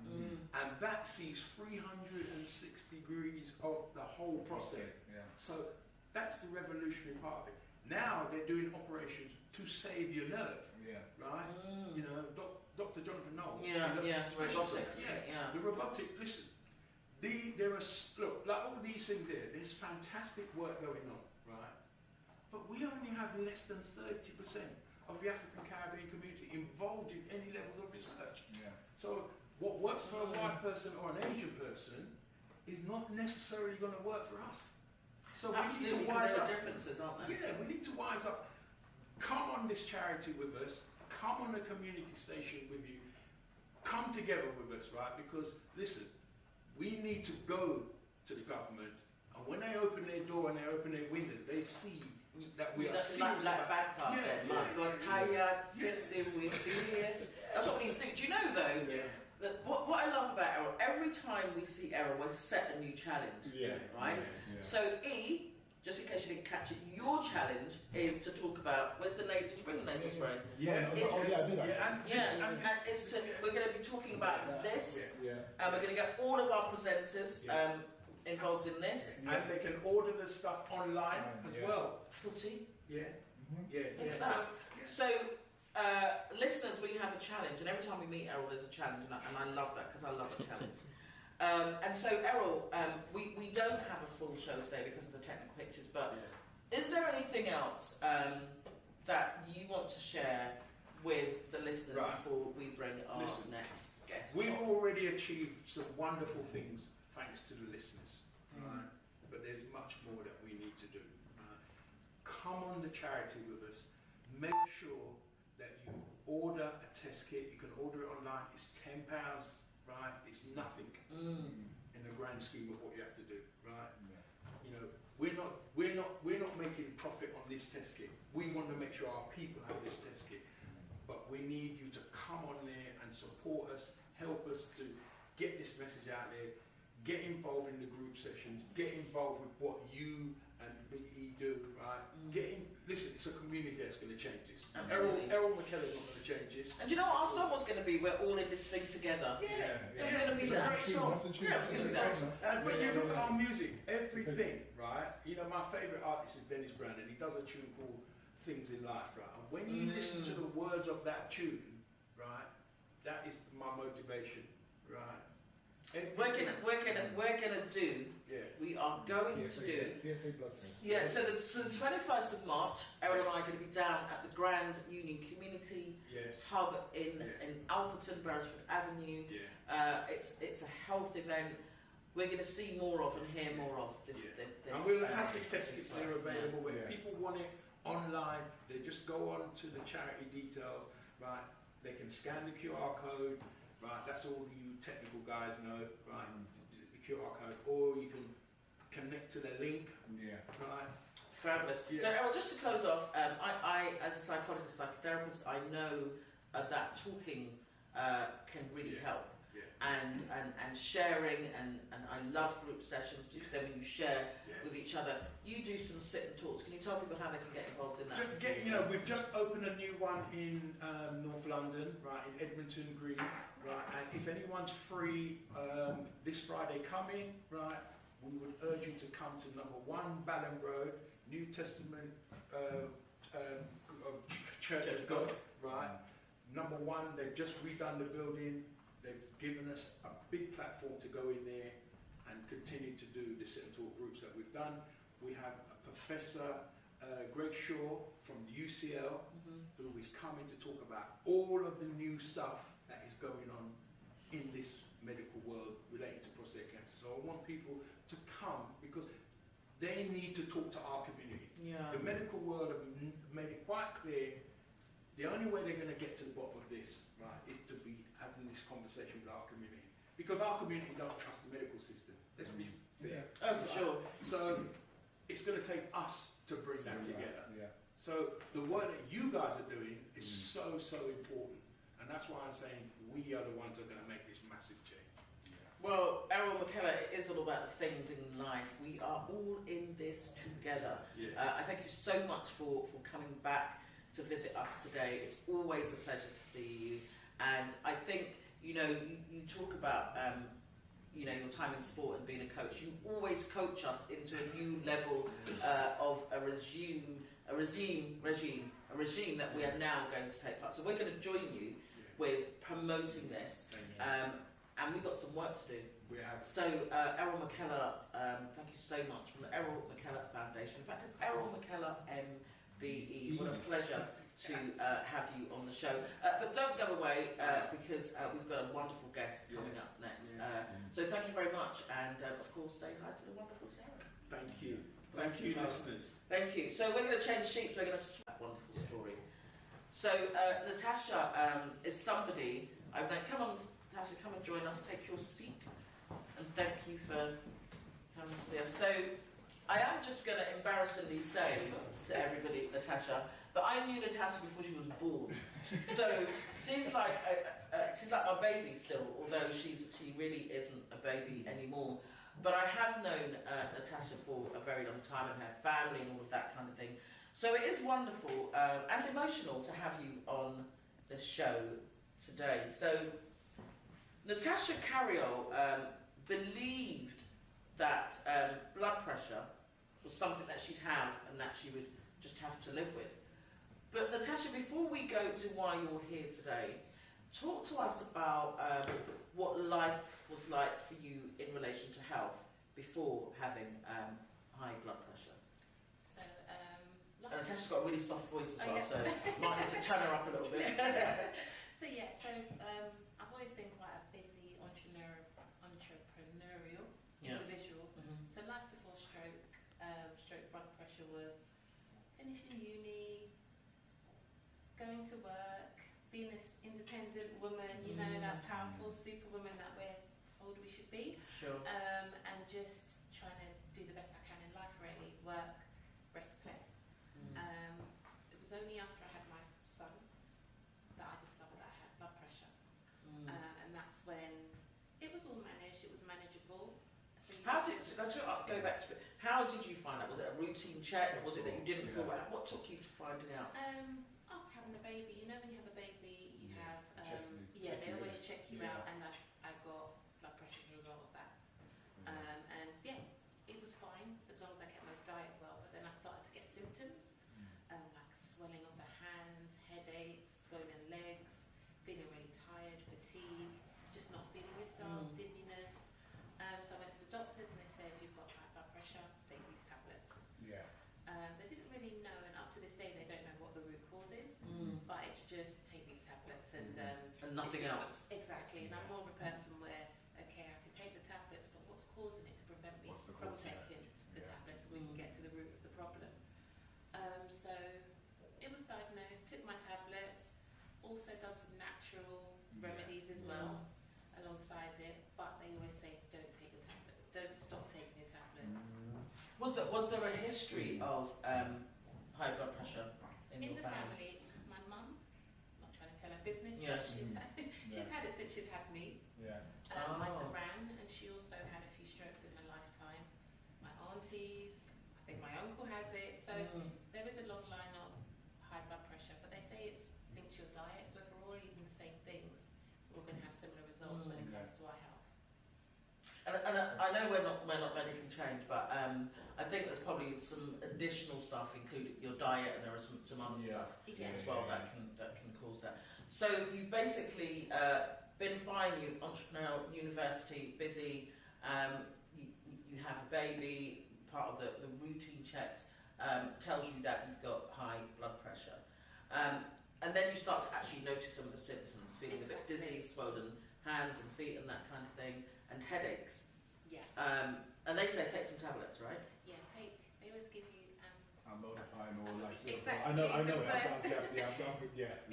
And that sees 360 degrees of the whole prostate. So that's the revolutionary part of it. Now they're doing operations to save your nerve, right? You know, Dr. Jonathan Knoll. Robotics. The robotic. Listen, there are look like all these things here. There's fantastic work going on, right? But we only have less than 30% of the African Caribbean community involved in any levels of research. So what works for a white person or an Asian person is not necessarily going to work for us. So we need to wise up. Differences, aren't there? Yeah, we need to wise up. Come on this charity with us. Come on the community station with you. Come together with us, right? Because listen, we need to go to the government, and when they open their door and they open their windows, they see that we are serious. Like Bangkok, my God, tired, we're serious. That's what we need to do. Do you know though? That what I love about Errol, every time we see Errol, we're set a new challenge. Right? So just in case you didn't catch it, your challenge is to talk about, where's the name? Did you bring the nasal spray? I did actually. And it's we're going to be talking about this, and we're going to get all of our presenters involved in this. And they can order the stuff online as well. Footy. Look at that. So, listeners, we have a challenge, and every time we meet Errol, there's a challenge, and I love that because I love a challenge. And so, Errol, we don't have a full show today because of the technical hitches, but is there anything else that you want to share with the listeners before we bring our next guest? We've already achieved some wonderful things thanks to the listeners, right? But there's much more that we need to do. Come on the charity with us. Make sure that you order a test kit. You can order it online. It's £10, right? It's nothing in the grand scheme of what you have to do, right? You know, we're not making profit on this test kit. We want to make sure our people have this test kit. But we need you to come on there and support us, help us to get this message out there, get involved in the group sessions, get involved with what you and Big E do, right? Listen, it's a community that's going to change this. Absolutely. Errol McKellar's not going to change this. And do you know what our song was going to be? We're all in this thing together. It was going to be It's a that. great song. Yeah, it was It's a going to be great that. song. And when you look at our music, everything, right? You know, my favourite artist is Dennis Brown, and he does a tune called Things in Life, right? And when you listen to the words of that tune, right, that is my motivation, right? We're gonna do. Yeah. We are going to do. PSA blood test. Yeah. So the 21st of March, Errol and I are going to be down at the Grand Union Community Yes. Hub in Alperton, Beresford Avenue. Yeah. It's a health event. We're going to see more of and hear more of this. Yeah. this And we'll have the test kits there available. When Yeah. people want it online, they just go on to the charity details, right? They can scan the QR code, right? That's all you technical guys know, right? The QR code, or you can connect to the link, Yeah. Mm. right? Fabulous. Yeah. So Errol, just to close off, I as a psychologist, psychotherapist, I know that talking can really help. Yeah. And sharing and I love group sessions, particularly when you share Yeah. with each other. You do some sit and talks. Can you tell people how they can get involved in that? We've just opened a new one in North London, right, in Edmonton Green, right, and if anyone's free this Friday coming, right, we would urge you to come to number 1 Balham Road, New Testament Church of God, right. Number 1, they've just redone the building. They've given us a big platform to go in there and continue to do the sit and talk groups that we've done. We have a Professor Greg Shaw from UCL who is coming to talk about all of the new stuff that is going on in this medical world relating to prostate cancer. So I want people to come because they need to talk to our community. Yeah. The medical world have made it quite clear the only way they're going to get to the bottom of this, right, is to be having this conversation with our community. Because our community don't trust the medical system. Let's be fair. Oh, for sure. So it's going to take us to bring that together. Yeah. So the work that you guys are doing is so important. And that's why I'm saying we are the ones that are going to make this massive change. Well, Errol McKellar, it is all about the things in life. We are all in this together. Yeah. I thank you so much for coming back to visit us today. It's always a pleasure to see you. And I think, you talk about, your time in sport and being a coach. You always coach us into a new level of a regime that we are now going to take part. So we're going to join you with promoting this. And we've got some work to do. We have. So, Errol McKellar, thank you so much from the Errol McKellar Foundation. In fact, it's Errol McKellar MBE. What a pleasure to have you on the show. But don't go away because we've got a wonderful guest coming up next. So thank you very much. And, of course, say hi to the wonderful Sarah. Thank you. Thank you, listeners. Thank you. So we're going to change sheets. We're going to swap. Wonderful story. So Natasha is somebody I've known. Come on, Natasha, come and join us. Take your seat. And thank you for coming to see us. So I am just going to embarrassingly say to everybody, Natasha, that I knew Natasha before she was born. So she's like a baby still, although she really isn't a baby anymore. But I have known Natasha for a very long time, and her family and all of that kind of thing. So it is wonderful and emotional to have you on the show today. So Natasha Carriol believed that blood pressure was something that she'd have and that she would just have to live with. But Natasha, before we go to why you're here today, talk to us about what life was like for you in relation to health before having high blood pressure. So, Natasha's got a really soft voice as well, yeah. so might need to turn her up a little bit. I've always been quite a busy entrepreneurial Yeah. individual. So life before stroke blood pressure was finishing uni, going to work, being this independent woman, that powerful superwoman that we're told we should be, Sure. and just trying to do the best I can in life, really, work, rest, play. It was only after I had my son that I discovered that I had blood pressure, and that's when it was all managed, it was manageable. So How did, go back to it, How did you find out? Was it a routine check? Was it that you didn't feel well? What took you to finding out? After having a baby, you know, when you have a baby, you have they always check you Yeah. out, and I got blood pressure as a result of that. And yeah, it was fine as long as I kept my diet well. But then I started to get symptoms, like swelling of the hands, headaches, swollen legs, feeling really tired, fatigue, just not feeling yourself, dizziness. So I went to the doctors and they said, you've got high blood pressure, take these tablets. Yeah. They didn't really know, and up to this day they don't know what the root cause is, but it's just take these tablets and nothing if you- else. Exactly, and I'm Yeah. more of a person where, okay, I can take the tablets, but what's causing it to prevent me What's the from cause, yeah. taking the Yeah. tablets, and we can get to the root of the problem. So it was diagnosed, took my tablets, also done some natural remedies as well alongside it, but they always say don't take your tablet, don't stop taking your tablets. Was there a history of high blood pressure in In your the family? my mum, not trying to tell her business, Yeah. but she's had it since she's had me. Yeah. My Oh. gran, and she also had a few strokes in her lifetime. My aunties, I think my uncle has it. So there is a long line of high blood pressure, but they say it's linked to your diet. So if we're all eating the same things, we're going to have similar results when it comes to our health. And I know we're not medically trained, but I think there's probably some additional stuff including your diet, and there are some other stuff Yeah. as well that can cause that. So you've basically been fine. You entrepreneurial, university, busy. You have a baby. Part of the routine checks tells you that you've got high blood pressure, and then you start to actually notice some of the symptoms, feeling a bit dizzy, swollen hands and feet, and that kind of thing, and headaches. Yeah. And they say take some tablets, right? Yeah. They always give you Amlodipine or like Exactly. I know it. The That's first- exactly.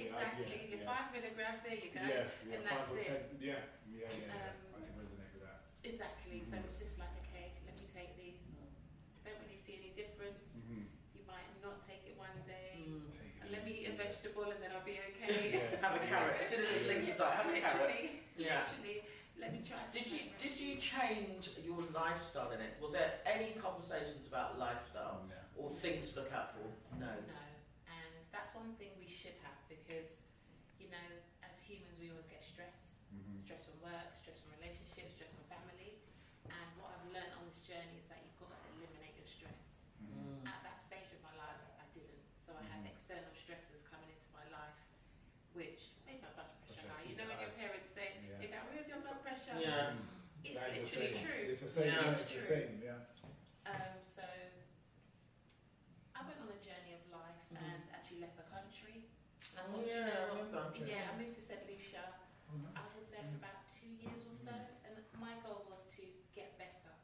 your 5 milligrams. There you go. Yeah, and 5 or that's 10. Yeah. I can resonate with that. Exactly. So it's just like, okay, let me take these. Don't really see any difference. You might not take it one day. And let me eat a vegetable and then I'll be okay. Yeah. Have a carrot. As soon as it's linked to diet, have a carrot. Yeah. Literally, let me try. Did you change your lifestyle in it? Was there any conversations about lifestyle or things to look out for? No. No, and that's one thing we should have, because, you know, as humans we always get stress. Stress from work, stress from relationships, stress from family. And what I've learned on this journey is that you've got to eliminate your stress. At that stage of my life, I didn't. So I had external stressors coming into my life, which made my blood pressure high. You know when your parents say, where's your blood pressure? Yeah. It's That is the literally same. true. It's the same. Yeah. Yeah, it's the same. Yeah. So I went on a journey of life and actually left the country. And I Oh, thought, yeah, you know I what? remember. Yeah, I moved to St. Lucia. I was there for about 2 years or so, and my goal was to get better,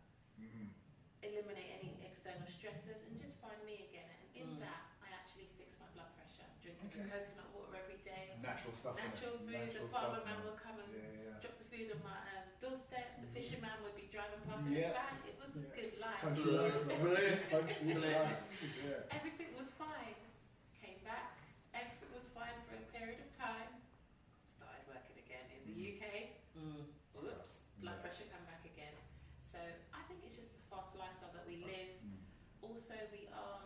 eliminate any external stressors, and just find me again. And in that, I actually fixed my blood pressure, drinking coconut water every day, Natural stuff. natural innit? food. Natural The farmer stuff, man would come and Yeah. drop the food on my doorstep. The fisherman would be driving past in Yeah. his van. It was a good life. Country life. Bliss. Country Bliss. life. Yeah. Everything was fine. Came back. Everything was fine for a period of time. Started working again in the UK. Oops, blood pressure come back again. So I think it's just the fast lifestyle that we live. Also, we are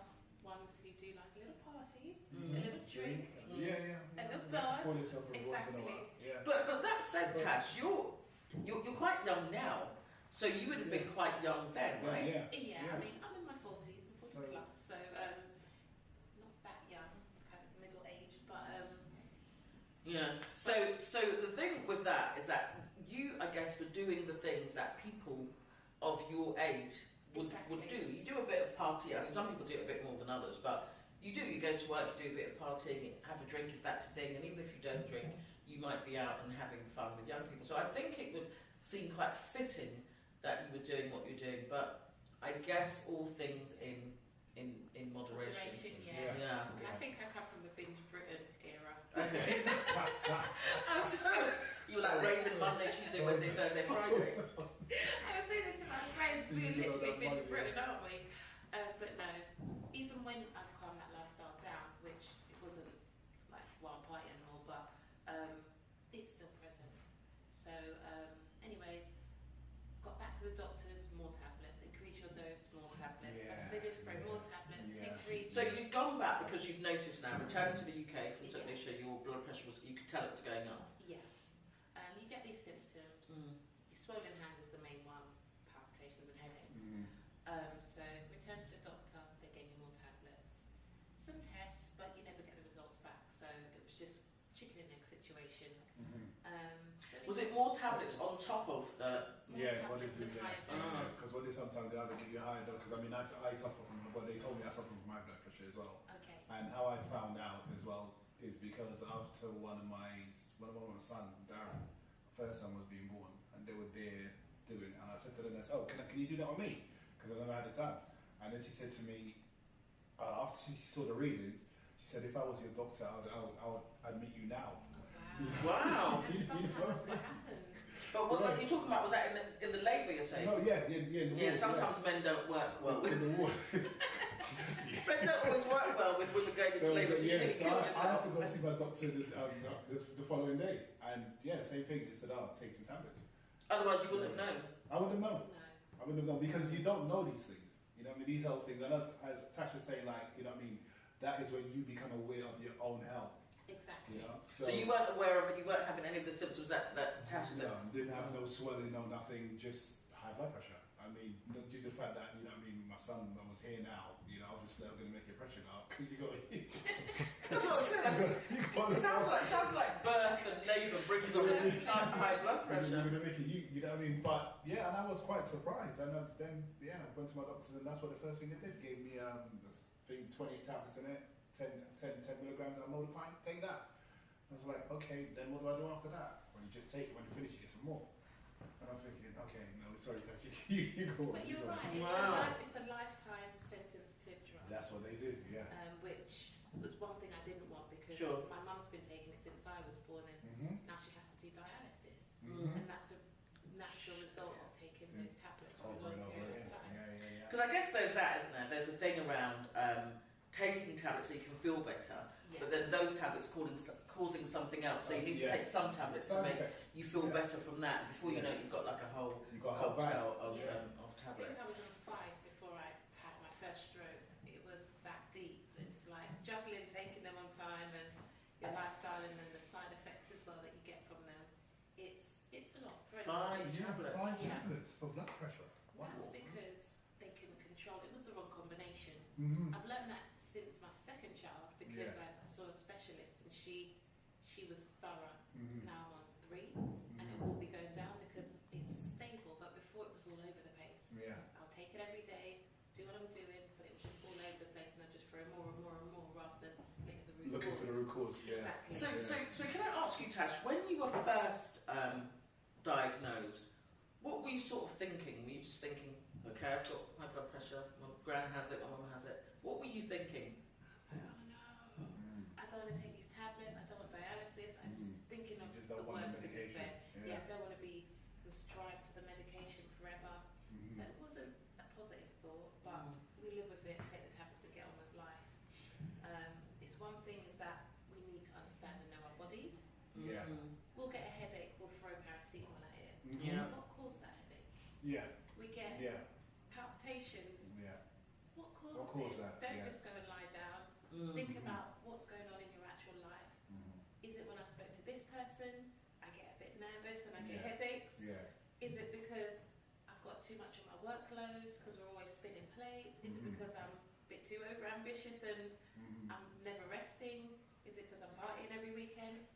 ones who do like a little party, a little drink. Yeah. A little Spoil dance. yourself for once in a while. Exactly. Yeah. But that said, Tash, you're quite young now, so you would have been quite young then, right? Yeah, I mean, I'm in my 40s, I'm 40 So- plus, so not that young, kind of middle aged, but Yeah. So the thing with that is that you, I guess, were doing the things that people of your age would do. You do a bit of partying. I mean, some people do it a bit more than others, but you do. You go to work, you do a bit of partying, have a drink if that's the thing, and even if you don't drink, you might be out and having fun with young people. So I think it would seem quite fitting that you were doing what you're doing, but I guess all things in moderation. yeah. And I think I come from the binge Britain era. Okay. You were like raving Monday, Tuesday, Wednesday, Thursday, Friday. I was saying this to my friends, we're literally binge Britain, aren't we? But no, even when I've calmed that lifestyle down, which it wasn't like wild party anymore, but it's still present. So anyway, got back to the doctors, more tablets, increase your dose, more tablets. they just throw more tablets, Yeah. take 3. So you've gone back because you've noticed now, returning to the UK from St Yeah. Lucia, your blood pressure was, you could tell it was going up. Yeah. You get these symptoms. Your swollen hand is the main one, palpitations and headaches. So return to the doctor, they gave me more tablets. Some tests, but you never get the results back. So it was just chicken and egg situation. Was it more tablets on top of the... Yeah, what they do, higher yeah. doses. Because what they sometimes they either give you a higher dose, because I mean, I suffer from, well, they told me I suffer from high blood pressure as well. Okay. And how I found out as well is because after one of my sons, Darren, first son was being born, and they were there doing it, and I said to the nurse, "Oh, can you do that on me? Because I never had it done." And then she said to me, after she saw the readings, she said, "If I was your doctor, I'd meet you now." Wow. And sometimes that's what happens. But what you're talking about, was that in the labour, you're saying? No, yeah. In the Yeah, ward, sometimes men don't work well. in the ward. Men don't always work well with women going into labour, so you nearly so killed I had to yourself. go see my doctor the following day, and yeah, same thing. They said, "Oh, take some tablets." Otherwise you wouldn't have known. I wouldn't have known. No. I wouldn't have known because you don't know these things. You know what I mean? These health things, and as Tash was saying, like, you know what I mean, that is when you become aware of your own health. Exactly. You know, So you weren't aware of it, you weren't having any of the symptoms that Tash said? no, didn't have no swelling, no nothing, just high blood pressure. I mean, due to the fact that, you know what I mean, my son was here now, you know, obviously I'm going to make your pressure go up because you got That's what I said. It sounds like birth and labour brings on high blood pressure. You're going to make it, you know what I mean? But yeah, and I was quite surprised. And then, yeah, I went to my doctors, and that's what the first thing they did. Gave me, this thing, 28 tablets in it, 10 milligrams at Modipine, take that. I was like, okay, then what do I do after that? When you just take it, when you finish it, get some more. And I'm thinking, okay, no, sorry, Dad, you go on. But you're go on. right, Wow. it's a lifetime sensitive drug. That's what they do, yeah. Which was one thing I didn't want because Sure. my mum's been taking it since I was born, and Mm-hmm. now she has to do dialysis. Mm. And that's a natural result of taking those tablets for a Over long and over period again. of time. Yeah. Because I guess there's that, isn't there? There's a thing around taking tablets so you can feel better, Yeah. but then those tablets causing something else. So you need to Yes. take some tablets to Side make effects. you feel Yeah. better from that. Before you know it, you've got like a whole You got a whole bag. cocktail of Yeah. of I think tablets. I was on 5 before I had my first stroke. It was that deep. It's like juggling, taking them on time, and your lifestyle, and then the side effects as well that you get from them. It's a lot. For Five anybody. tablets. 5 Yeah. tablets for blood pressure. Wow. That's because they can control. It was the wrong combination. Mm-hmm. I've learned that since my second child because Yeah. I saw a specialist, and she was thorough. Mm-hmm. Now I'm on 3, and it will be going down because it's stable. But before it was all over the place. Yeah. I'll take it every day, do what I'm doing, but it was just all over the place, and I just throw more and more and more rather than look at the root Looking cause. for the root cause, yeah. Exactly. So can I ask you, Tash, when you were first diagnosed, what were you sort of thinking? Were you just thinking, okay, I've got high blood pressure, my gran has it, my mum has it. What were you thinking? I was like, oh no, I don't want to take these tablets, I don't want dialysis, I'm just thinking of You just the don't want the worst, to be medication. fair. Yeah. Yeah, I don't want to be prescribed to the medication forever. Mhm. So it wasn't a positive thought, but we live with it, take the tablets and get on with life. It's one thing is that we need to understand and know our bodies. Yeah. We'll get a headache, we'll throw paracetamol at it. Mhm. Yeah. What caused that headache? Yeah. We get Yeah. palpitations. Yeah. What caused, What caused it? that? Don't Yeah. just go and lie down. Mm. Think about what's going on in your actual life. Mhm. Is it when I spoke to this person, I get a bit nervous and I get Yeah. headaches? Yeah. Is it because I've got too much on my workload because we're always spinning plates? Is Mhm. it because I'm a bit too over ambitious and Mhm. I'm never resting? Is it because I'm partying every weekend?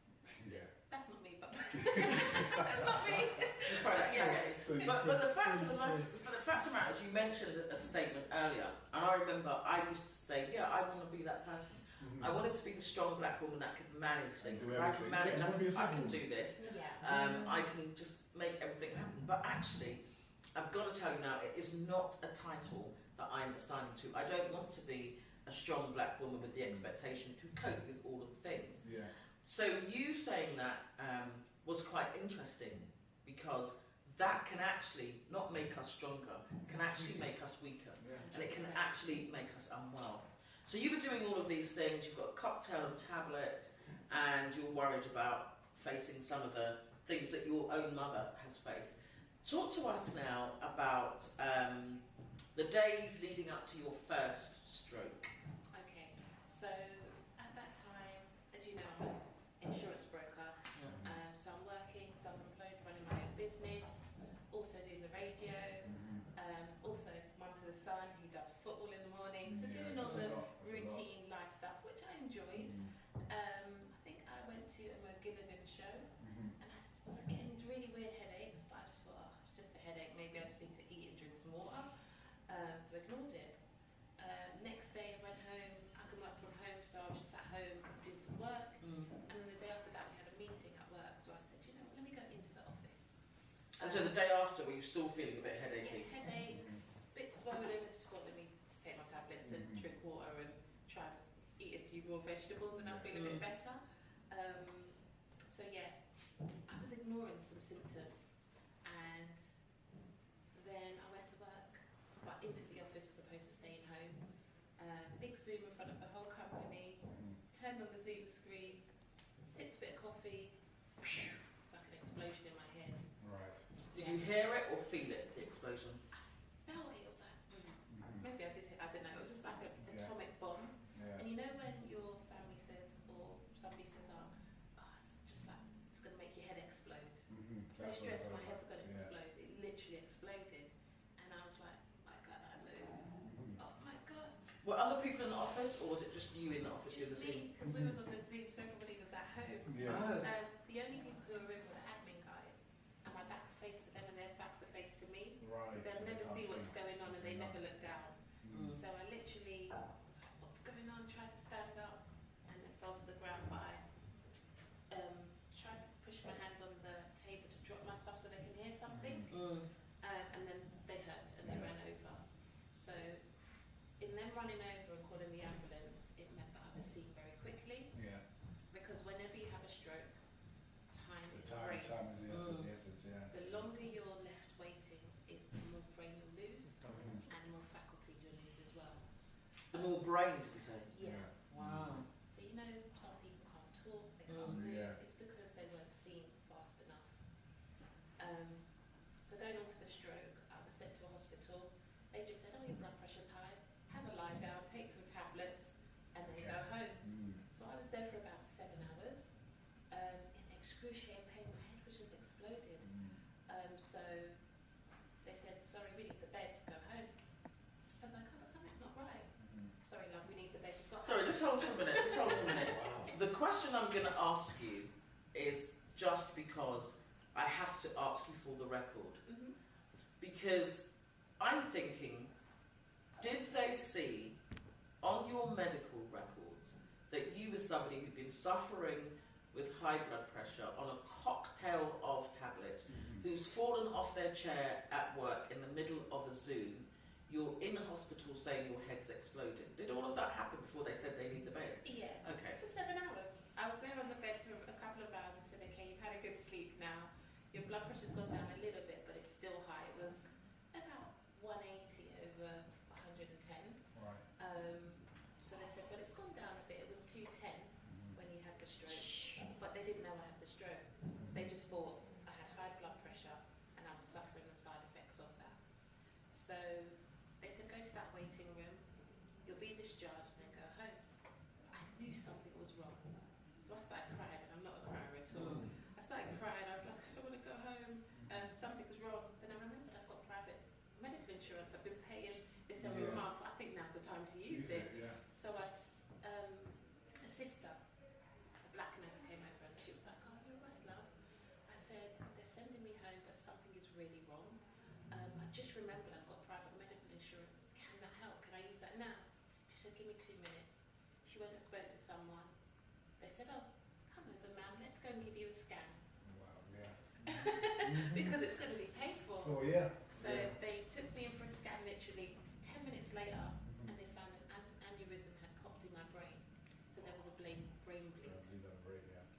Yeah. That's not me, but not me. Just try that Yeah. again. But the fact of the matter, for the fact of the matter is, you mentioned a statement earlier, and I remember I used to say, yeah, I want to be that person. Mhm. I wanted to be the strong black woman that could manage things. Do Because I can everything. manage, Yeah, I you wanna be a can superwoman. do this. Yeah. I can just make everything happen. But actually, I've got to tell you now, it is not a title that I'm assigning to. I don't want to be a strong black woman with the expectation to cope with all of the things. Yeah. So you saying that was quite interesting, because that can actually not make us stronger, can actually make us weaker, Yeah. and it can actually make us unwell. So you were doing all of these things, you've got a cocktail of tablets, and you're worried about facing some of the things that your own mother has faced. Talk to us now about The days leading up to your first stroke. Okay, so at that time, as you know, I'm an insurance broker. So I'm working self-employed, running my own business, also doing the radio, also mum to the son, he does football in the morning, so doing all the routine life stuff, which I enjoyed. I think I went to a Mo Gilligan show, and I was getting these really weird headaches, but I just thought, oh, it's just a headache, maybe I just need to eat and drink some water, so I ignored it. Next day I went home, I could work from home, so I was just at home doing some work, and then the day after that we had a meeting at work, so I said, you know, let me go into the office. And so the day after, were you still feeling a bit headachy? Yeah, headaches, a bit swollen, I just thought, let me just take my tablets and drink water and try to eat a few more vegetables and I'll feel a bit better. So yeah, I was ignoring some symptoms, and then I went to work, but into the office as opposed to staying home. Big Zoom in front of the whole company, turned on the Zoom screen, sipped a bit of coffee, it's like an explosion in my head. Right. Did you hear it or feel it, the explosion? I felt it, was like, maybe I did it, I don't know, it was just like an atomic bomb. Yeah. And you know when your family says, or somebody says, oh, it's just like, it's going to make your head explode. I'm so That's what I stressed, my thought. head's going to Yeah. explode. It literally exploded. And I was like, I can't move. Oh my God. Were other people in the office, or was it just you in the office doing the Just Zoom? me, because we was on the Zoom, so everybody was at home. Yeah. Oh. And the only people who were in were the admin guys. And my back's faced to them and their backs are faced to me. Right. So they'll never see what's going on and they never look. look down. So I literally was like, what's going on? Tried to stand up and then fell to the ground, but I tried to push my hand on the table to drop my stuff so they can hear something. And then they heard and they ran over. So in them running over and calling the ambulance, it meant that I was seen very quickly, Yeah. because whenever you have a stroke, time The is time brain. is the essence, yeah. The longer you're left waiting is the more brain you'll lose and more faculty you'll lose as well. The more brain, did you say? Yeah. Wow. So you know some people can't talk, they can't move, Yeah. it's because they weren't seen fast enough. So going on to the stroke, I was sent to a hospital. They just said, oh, your blood pressure's high, have a lie down, take some tablets, and then you go home. So I was there for about 7 hours, in excruciating pain, my head was just exploded. So they said, sorry, we need the bed, go home. I was like, oh, but something's not right. Sorry, love, we need the bed, you've got Sorry, just hold for a minute. Just hold for a minute. The question I'm going to ask you is just because I have to ask you for the record. Because I'm thinking, did they see on your medical records that you were somebody who'd been suffering with high blood pressure on a cocktail of tablets, who's fallen off their chair at work in the middle of a Zoom? You're in the hospital saying your head's exploded. Did all of that happen before they said they need the bed? Yeah. Okay. For 7 hours. I was there on the bed for a couple of hours and said, okay, you've had a good sleep now. Your blood pressure's gone down a little bit, but it's still high. It was about 180 over 110. Right. So they said, but it's gone down a bit. It was 210 when you had the stroke. But they didn't know I had the stroke. They just thought I had high blood pressure and I was suffering the side effects of that. So they said, go to that waiting room. You'll be discharged and then go home. I knew something was wrong. So I started crying, and I'm not a crier at all. I started crying, I was like, I don't want to go home, something was wrong. Then I remembered I've got private medical insurance, I've been paying this every month, I think now's the time to use it. Yeah. So a sister, a black nurse, came over and she was like, oh, you're right, love. I said, they're sending me home, but something is really wrong. I just remembered I've got private medical insurance, can that help? Can I use that now? She said, give me 2 minutes. She went and spoke to someone. They said, oh, come over, ma'am, let's go and give you a scan. Wow, yeah. Because it's going to be paid for. Oh, yeah. So they took me in for a scan literally 10 minutes later, and they found an aneurysm had popped in my brain. So there was a brain bleed.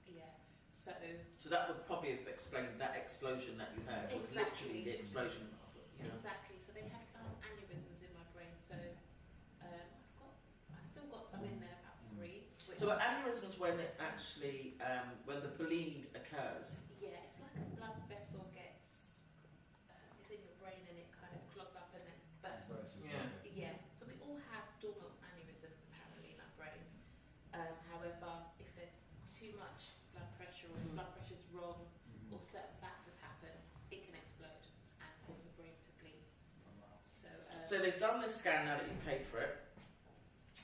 Yeah. So that would probably have explained that explosion that you had. It was literally the explosion of it. You know? exactly. So they had found aneurysms in my brain. So I've still got some in there, about 3. Which So an aneurysm is when it actually, when the bleed occurs. yeah, it's like a blood vessel gets, it's in your brain and it kind of clogs up and then bursts. Yeah. too much blood pressure or the blood pressure's wrong or certain factors happen, it can explode and cause the brain to bleed. So they've done the scan now that you paid for it.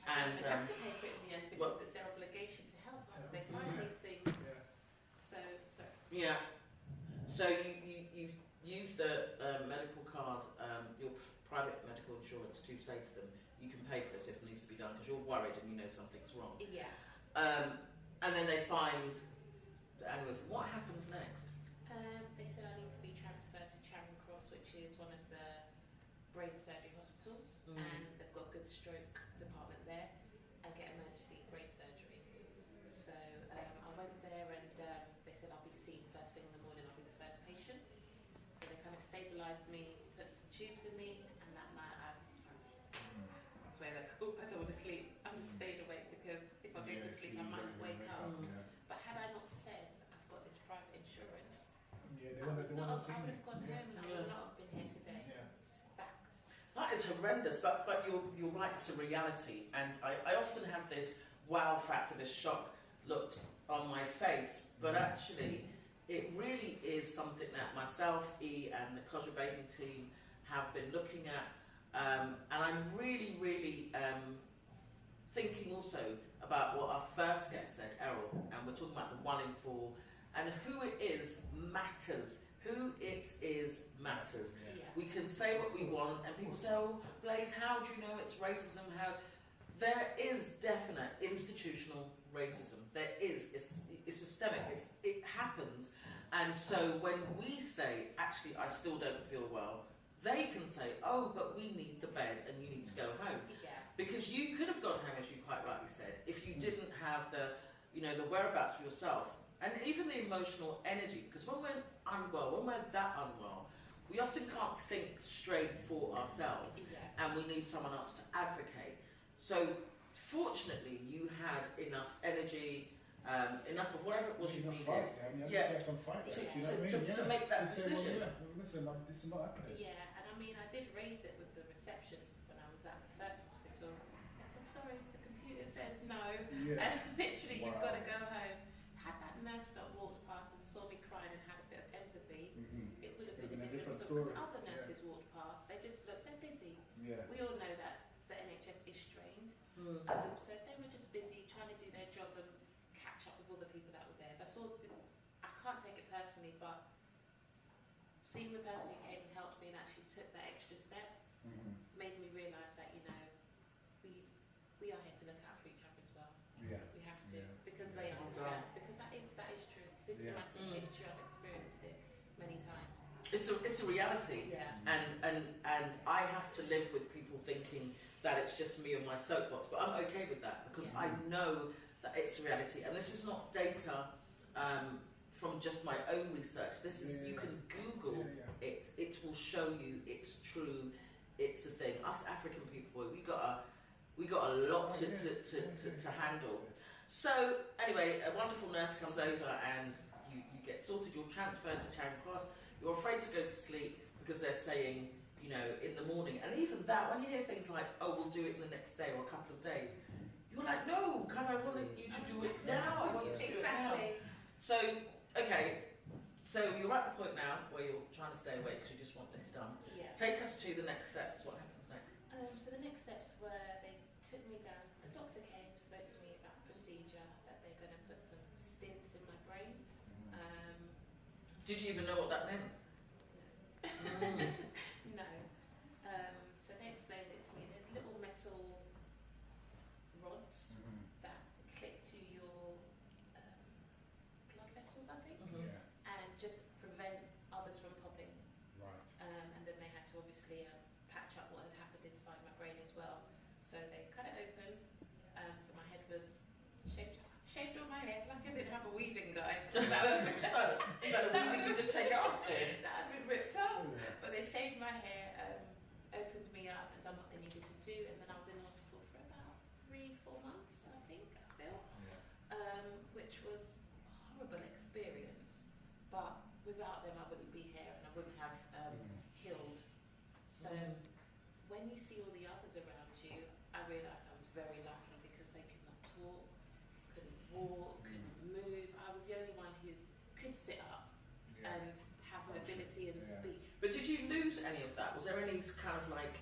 And they have to pay for it in the end because it's their obligation to help us. They find these things. Yeah. So you've used a medical card, your private medical insurance, to say to them, you can pay for this if it needs to be done because you're worried and you know something's wrong. Yeah. And then they find the aneurysm. What happens next? They said I need to be transferred to Charing Cross, which is one of the brain surgery hospitals, and they've got a good stroke department there, and get emergency brain surgery. So I went there and they said I'll be seen first thing in the morning, I'll be the first patient. So they kind of stabilised me, put some tubes in me, and that night I swear that, I don't want to sleep. I'm just staying awake because if I go to sleep I might wake up. But had I not said I've got this private insurance, I would have gone home and I would not have been here today. It's fact. That is horrendous, but you're right, it's a reality. And I often have this wow factor, this shock look on my face, but actually it really is something that myself, E, and the Cosra Bathing team have been looking at. And I'm really, really thinking also about what our first guest said, Errol, and we're talking about the 1 in 4, and who it is matters. Who it is matters. Yeah. We can say what we want, and people say, oh, Blaise, how do you know it's racism? How? There is definite institutional racism. There is. It's systemic. It happens. And so when we say, actually, I still don't feel well, they can say, oh, but we need the bed and you need to go home. Yeah. Because you could have gone home, as you quite rightly said, if you didn't have the whereabouts for yourself. And even the emotional energy, because when we're unwell, when we're that unwell, we often can't think straight for ourselves, and we need someone else to advocate. So fortunately, you had enough energy, enough of whatever it was you needed, to make that decision. Listen, this is not happening. Yeah, and I mean, I did raise it with the reception when I was at the first hospital. I said, sorry, the computer says no, and literally you've got to go home. Had that nurse that walked past and saw me crying and had a bit of empathy, it would have been a different story. Because other nurses walked past, they just looked, they're busy. Yeah. We all know that the NHS is strained, so they were just busy trying to do their job and catch up with all the people that were there. That's all. I can't take it personally, but seeing the person who came and helped me and actually took that extra step made me realise that, you know, we are here to look out for each other as well. Yeah. We have to, because they understand, because that is true. Systematic history, I've experienced it many times. It's a reality, and I have to live with people thinking that it's just me and my soapbox, but I'm okay with that because I know that it's a reality, and this is not data from just my own research. This is you can Google it; it will show you it's true. It's a thing. Us African people, we got a lot to handle. So anyway, a wonderful nurse comes over and you get sorted. You're transferred to Charing Cross. You're afraid to go to sleep because they're saying, you know, in the morning. And even that, when you hear things like, oh, we'll do it the next day or a couple of days, you're like, no, because I wanted you to do it now. I want you to do it now. So, okay, so you're at the point now where you're trying to stay awake because you just want this done. Yeah. Take us to the next steps. What happens next? So the next steps were they took me down. The doctor came, spoke to me about the procedure, that they're going to put some stints in my brain. Did you even know what that meant? No. So they explained it to me. They're little metal rods that clip to your blood vessels, I think, and just prevent others from popping. Right. And then they had to obviously patch up what had happened inside my brain as well. So they cut it open. So my head was shaved all my hair, like I didn't have a weaving, guys. So the weaving could just take it off there. That had been ripped off. But they shaved my hair, opened me up and done what they needed to do, and then I was in hospital for about 3-4 months, I think, which was a horrible experience. But without them I wouldn't be here and I wouldn't have healed. So when you see all the others around you, I realised I was very lucky because they could not talk, couldn't walk, couldn't move. sit up Yeah. and have mobility and Yeah. speech. But did you lose any of that? Was there any kind of like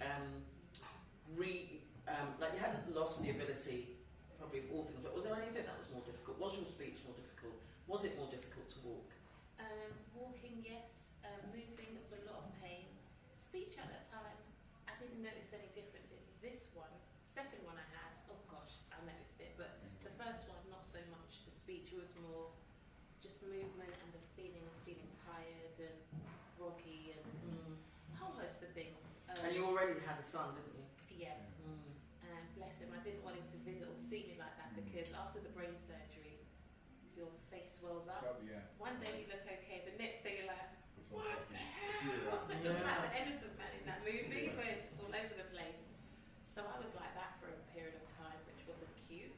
like you hadn't lost the ability, probably of all things, but was there anything that was more difficult? Was your speech more difficult? Was it more difficult to walk? Walking, yes. Moving, it was a lot of pain. Speech at that time, I didn't notice any differences. This one, second one I had, oh gosh, I noticed it. But the first one, not so much. The speech was more just movement and the feeling of feeling tired and groggy and a whole host of things. And you already had a son, didn't you? Yeah. And bless him, I didn't want him to visit or see me like that because after the brain surgery, your face swells up. Oh, yeah. One day you look okay, the next day you're like, It's what all the fucking- hell? Yeah. It's like the Elephant Man in that movie where it's just all over the place. So I was like that for a period of time, which wasn't cute.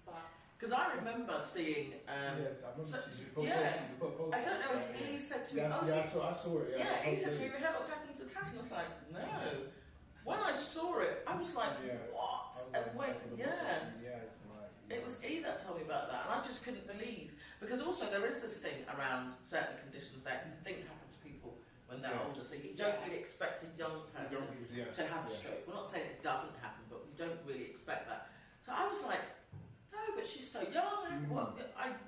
But Because I remember seeing. Yes, I remember so- you put yeah. post, you put post. I don't know if he said to me, Yeah, "Oh, yeah, I saw it. yeah, he said to me, Yeah. "Hey, what's happening to Tash?" And I was like, "No." When I saw it, I was like, Yeah. "What?" I was And like, when, that's what yeah. it's like. It was E that told me about that, and I just couldn't believe. Because also there is this thing around certain conditions that you think happen to people when they're Yeah. older, so you don't really expect a young You person don't use- yeah, to have a yeah. stroke. We're not saying it doesn't happen, but we don't really expect that. So I was like, no, but she's so young. What?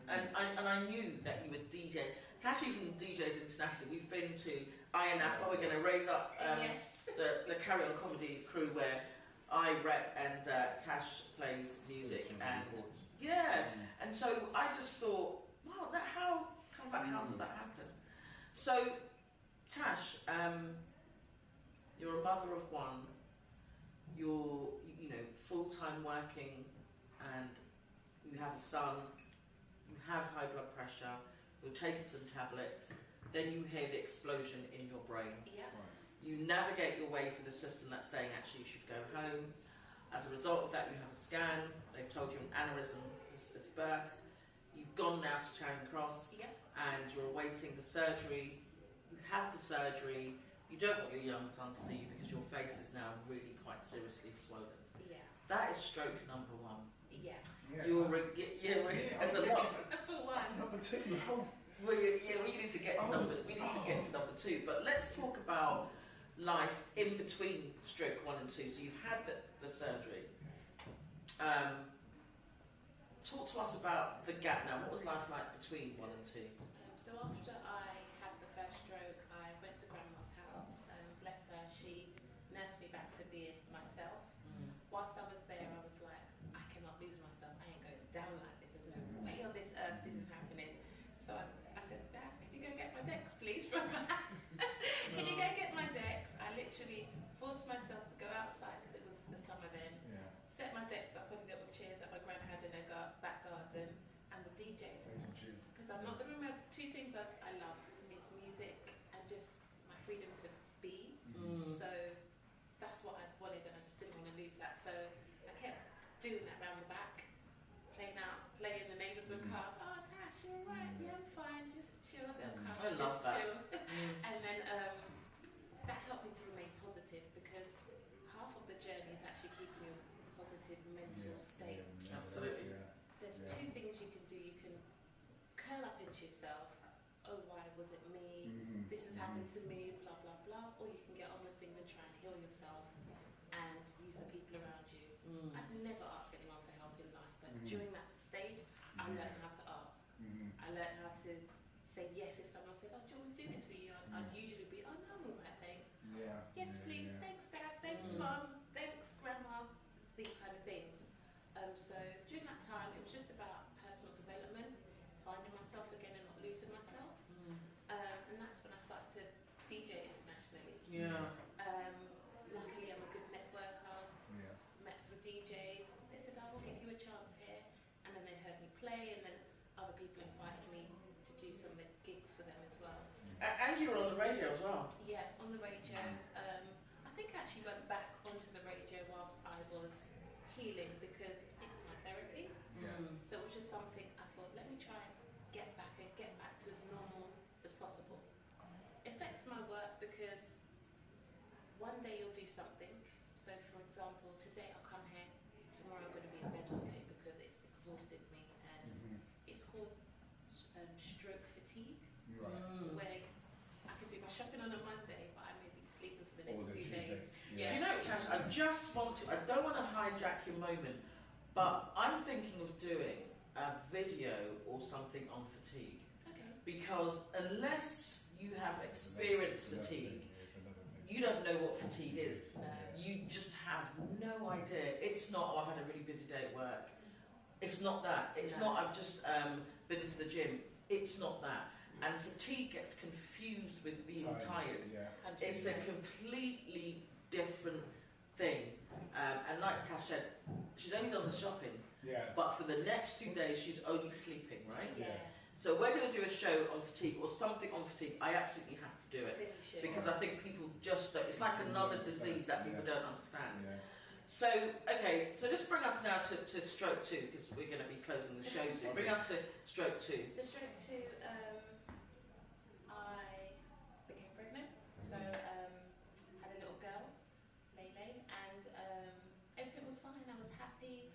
And I knew that you would DJ. Tash even DJs internationally. We've been to Iron Apple. We're going to raise up yes. the Carry On Comedy crew where I rep and Tash plays music. And yeah, and so I just thought, wow, how did that happen? So, Tash, you're a mother of one. You're, full-time working, and you have a son. You have high blood pressure. You're taking some tablets. Then you hear the explosion in your brain. Yeah. You navigate your way through the system that's saying actually you should go home. As a result of that, you have a scan. They've told you an aneurysm has burst. You've gone now to Charing Cross, Yeah. and you're awaiting the surgery. You have the surgery. You don't want your young son to see you because your face is now really quite seriously swollen. Yeah. That is stroke number one. Yeah. There's a lot. For one. Number two, how? We need to get to number two. But let's talk about life in between stroke 1 and 2. So you've had the surgery. Talk to us about the gap now. What was life like between 1 and 2? So after I had the first stroke, I went to grandma's house, and bless her, she nursed me back to being myself. Whilst I was there, I was like, I cannot lose myself. I ain't going down like this. There's no way on this earth this is happening. So I said, Dad, can you go get my decks, please? Can you go get my decks? I literally forced myself to go outside because it was the summer then. Yeah. Set my decks up on little chairs that my gran had in her back garden, and the DJ. Play some tunes. Because I'm not going to remember two things that I love is music and just my freedom to be. So that's what I wanted, and I just didn't want to lose that. So I kept doing that round the back, playing. The neighbours would come. Oh, Tash, you all right? Yeah, I'm fine. Just chill. They'll come. I love just that. chill. And then that helped me to remain positive because half of the journey is actually keeping you in a positive mental state. Absolutely. There's two things you can do. You can curl up into yourself. Oh, why was it me? This has happened to me. Blah blah blah. Or you can get on with things and try and heal yourself and use the people around you. I'd never ask anyone for help in life, but during that stage, I learned how to ask. I learned how to say yes if someone said, "Oh, do you want me to do this for you?" I'd usually be, "Oh no, I'm all right, thanks." Yeah. Yes, please. Thanks, Dad. Thanks, Mum. Thanks, Grandma. These kind of things. So during that time, it was just about personal development, finding myself again and not losing myself. And that's when I started to DJ internationally. Yeah. Luckily, I'm a good networker. Yeah. Met some DJs. They said, "I will give you a chance here," and then they heard me play, and then other people invited me to do some of the gigs for them as well. And you were on the radio as well. Yeah, on the radio. I think I actually went back onto the radio whilst I was healing because it's my therapy. So it was just something I thought, let me try and get back to as normal as possible. It affects my work because one day you'll do something. So for example, today I'll come here, tomorrow I'm going to be in bed all day because it's exhausted me, and it's called Right. where I could do my shopping on a Monday, but I may be sleeping for the Or next the 2 Tuesday. days. Do you know, Tash, I don't want to hijack your moment, but I'm thinking of doing a video or something on fatigue. Okay. Because unless you have experienced fatigue, It's another thing. you don't know what fatigue is. No. You just have no idea. It's not, oh, I've had a really busy day at work. It's not that. It's No. not, I've just been into the gym. It's not that. And fatigue gets confused with being tired. Yeah. 100%. It's a completely different thing. And like Tash said, she's only done the shopping, Yeah. but for the next 2 days she's only sleeping, right? Yeah. So we're going to do a show on fatigue or something on fatigue. I absolutely have to do I it think you should. because I think people just don't. It's like another disease that people don't understand. Yeah. So, okay, so just bring us now to stroke 2 because we're going to be closing the show soon. Bring us to stroke 2. So stroke 2, I became pregnant. So had a little girl, Lele, and everything was fine. I was happy.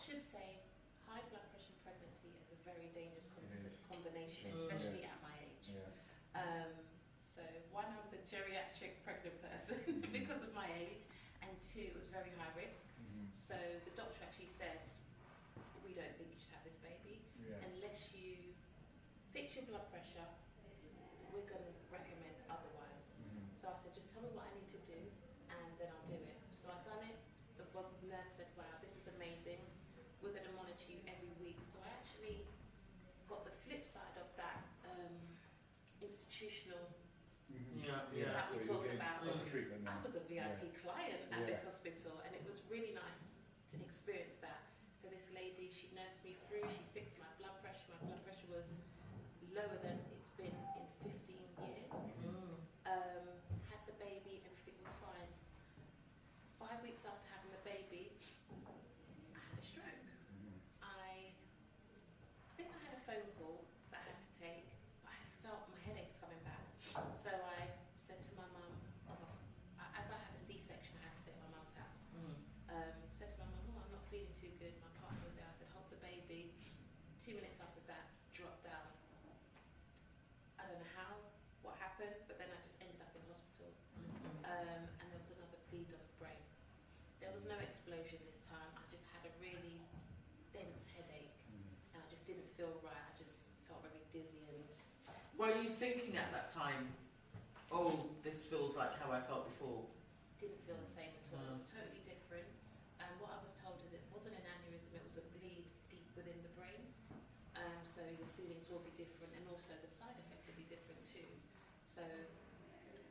Should say high blood pressure and pregnancy is a very dangerous combination, especially at my age. Yeah. So one, I was a geriatric pregnant person because of my age, and two, it was very high risk. So the doctor actually said, we don't think you should have this baby Yeah. unless you fix your blood pressure. We're going to recommend otherwise. So I said, just tell me what I need to do, and then I'll do it. So I done it. The nurse said, wow, this is amazing. We're going to monitor you every week. So I actually got the flip side of that institutional Yeah. that we So talked you're getting about. proper treatment I now. was a VIP client at Yeah. this hospital, and it was really nice to experience that. So this lady, she nursed me through, she fixed my blood pressure. My blood pressure was lower than it's been in 15 years. Had the baby, everything was fine. 5 weeks after having the baby, I had a stroke. I think I had a phone call that I had to take. I felt my headaches coming back. So I said to my mum, as I had a C-section, I had to stay at my mum's house. Said to my mum, oh, I'm not feeling too good. My partner was there. I said, hold the baby. 2 minutes after that, dropped down. I don't know what happened, but then I just ended up in hospital. And there was another bleed on the brain. There was no explosion this time. I just had a really dense headache, and I just didn't feel right. I just felt very dizzy and Were you thinking at that time, oh, this feels like how I felt before? didn't feel the same at all. It was totally different. And what I was told is it wasn't an aneurysm, it was a bleed deep within the brain. So your feelings will be different, and also the side effects will be different too. So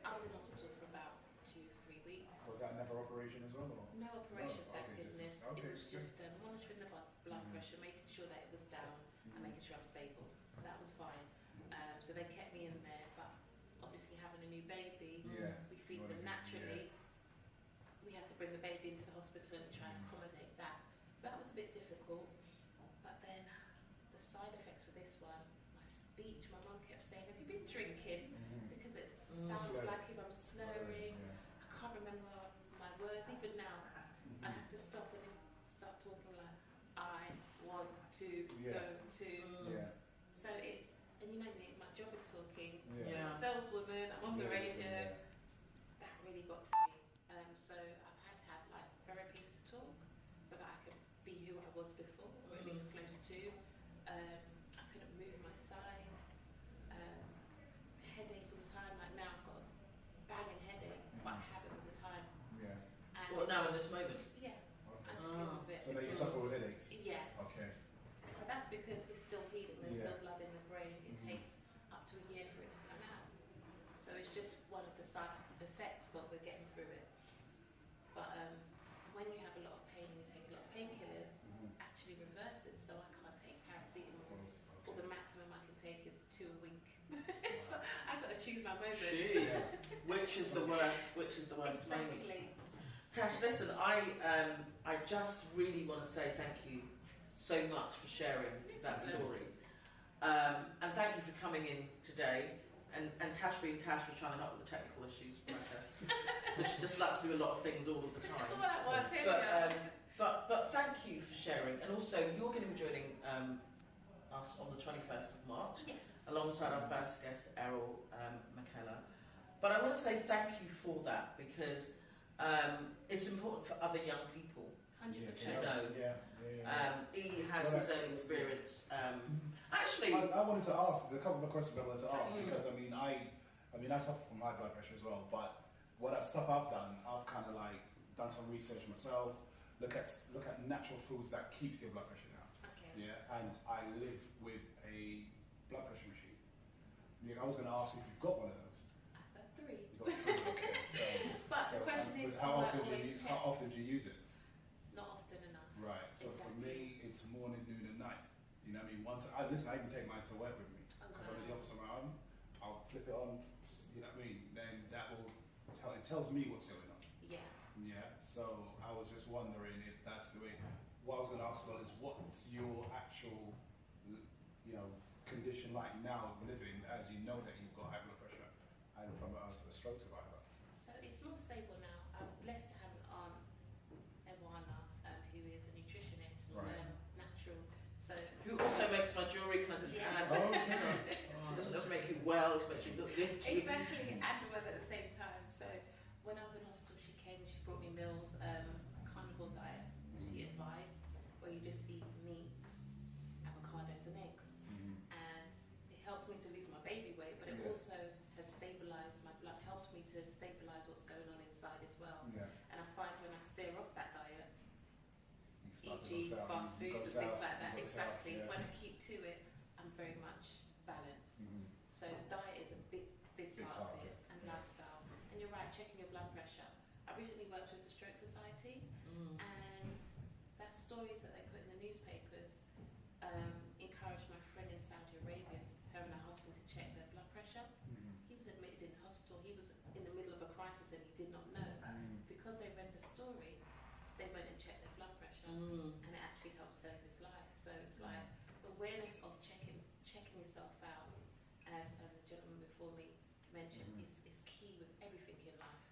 I was in hospital for about 2-3 weeks. Was that another operation as well? Or? No operation, No, thank okay, goodness. okay, It was good. just monitoring the blood pressure, making sure that it was down, and making sure I'm stable. So that was fine. So they kept me in there, but obviously having a new baby, Yeah. we feed You them wanna be- naturally. We had to bring the baby into the hospital and try and accommodate that. So that was a bit difficult. But then the side effects for this one, my speech, my mum kept saying, have you been drinking? Because it sounds Slow. like if I'm slurring. Yeah. I can't remember my words even now. I have to stop and start talking like I want to Yeah. go to. Yeah. So it's, and you know me, my job is talking. Yeah. I'm a saleswoman, I'm on the Yeah, radio. yeah. That really got to me. So I've had to have like therapies to talk so that I could be who I was before, or at least close to. I couldn't move my side. Headaches all the time. Like now I've got a banging headache, but I have it all the time. Yeah. And What, now in this moment? yeah, I Okay. just live with it. So now you suffer with headaches? Yeah, Okay. but that's because it's still healing. There's Yeah. still blood in the brain. It takes up to a year for it to come out. So it's just one of the side effects, but we're getting through it. But when you have a lot of pain and you take a lot of painkillers, actually reverses. So I can't take paracetamol, or the maximum I can take is 2 a week. So I've got to choose my moments. Gee. Which is the worst? Which is the worst moment? Exactly. Tash, listen, I just really want to say thank you so much for sharing that story. And thank you for coming in today. And Tash being Tash was trying to help with the technical issues. She just likes to do a lot of things all of the time. Oh, that was here we go. But thank you for sharing. And also, you're going to be joining us on the 21st of March. Yes. alongside our first guest, Errol McKellar. But I want to say thank you for that, because it's important for other young people 100%. to know. He has Well, his own experience. Actually, I wanted to ask. There's a couple of questions I wanted to ask because I suffer from high blood pressure as well. But what that stuff I've done, I've kind of like done some research myself. Look at natural foods that keeps your blood pressure down. Okay. Yeah, and I live with a blood pressure machine. Yeah, I was going to ask you if you've got one of those. I've got 3. You've got 3. Okay. But the question is, how do I often always check? how often do you use it? Not often enough. Right. So for Exactly. me, it's morning, noon, and night. You know what I mean? I even take mine to work with me because I'm in the office on my own. I'll flip it on. You know what I mean? Then that will tells me what's going on. Yeah. Yeah. So I was just wondering if that's the way. What I was going to ask about is what's your actual, condition like now, living as you know that you've got high blood pressure, and from a stroke survivor. So it's more stable now. I'm blessed to have an aunt, Ewana, who is a nutritionist, Right. natural. So who also makes my jewellery, can I just Yes. add? Oh, It doesn't just make you well, it makes you look good. exactly, and well at the same time. So when I was in hospital, she came and she brought me meals, carnivore diet. She advised where you just eat meat, avocados, and eggs. And it helped me to lose my baby weight, but it Yeah. also has stabilised my blood, helped me to stabilise what's going on inside as well. Yeah. And I find when I steer off that diet, You start to e.g. go south, fast you food go and south, things like you that, go south, exactly. yeah. When I keep to it, I'm very much balanced. So diet is a big part of it, and lifestyle. And you're right, checking your blood pressure. I recently worked with the Stroke Society, and that stories that they put in the newspapers encouraged my friend in Saudi Arabia, her and her husband, to check their blood pressure. He was admitted into hospital. He was in the middle of a crisis and he did not know. Because they read the story, they went and checked their blood pressure, and it actually helped save his life. So it's like awareness of checking yourself out, as the gentleman before me mentioned, is key with everything in life.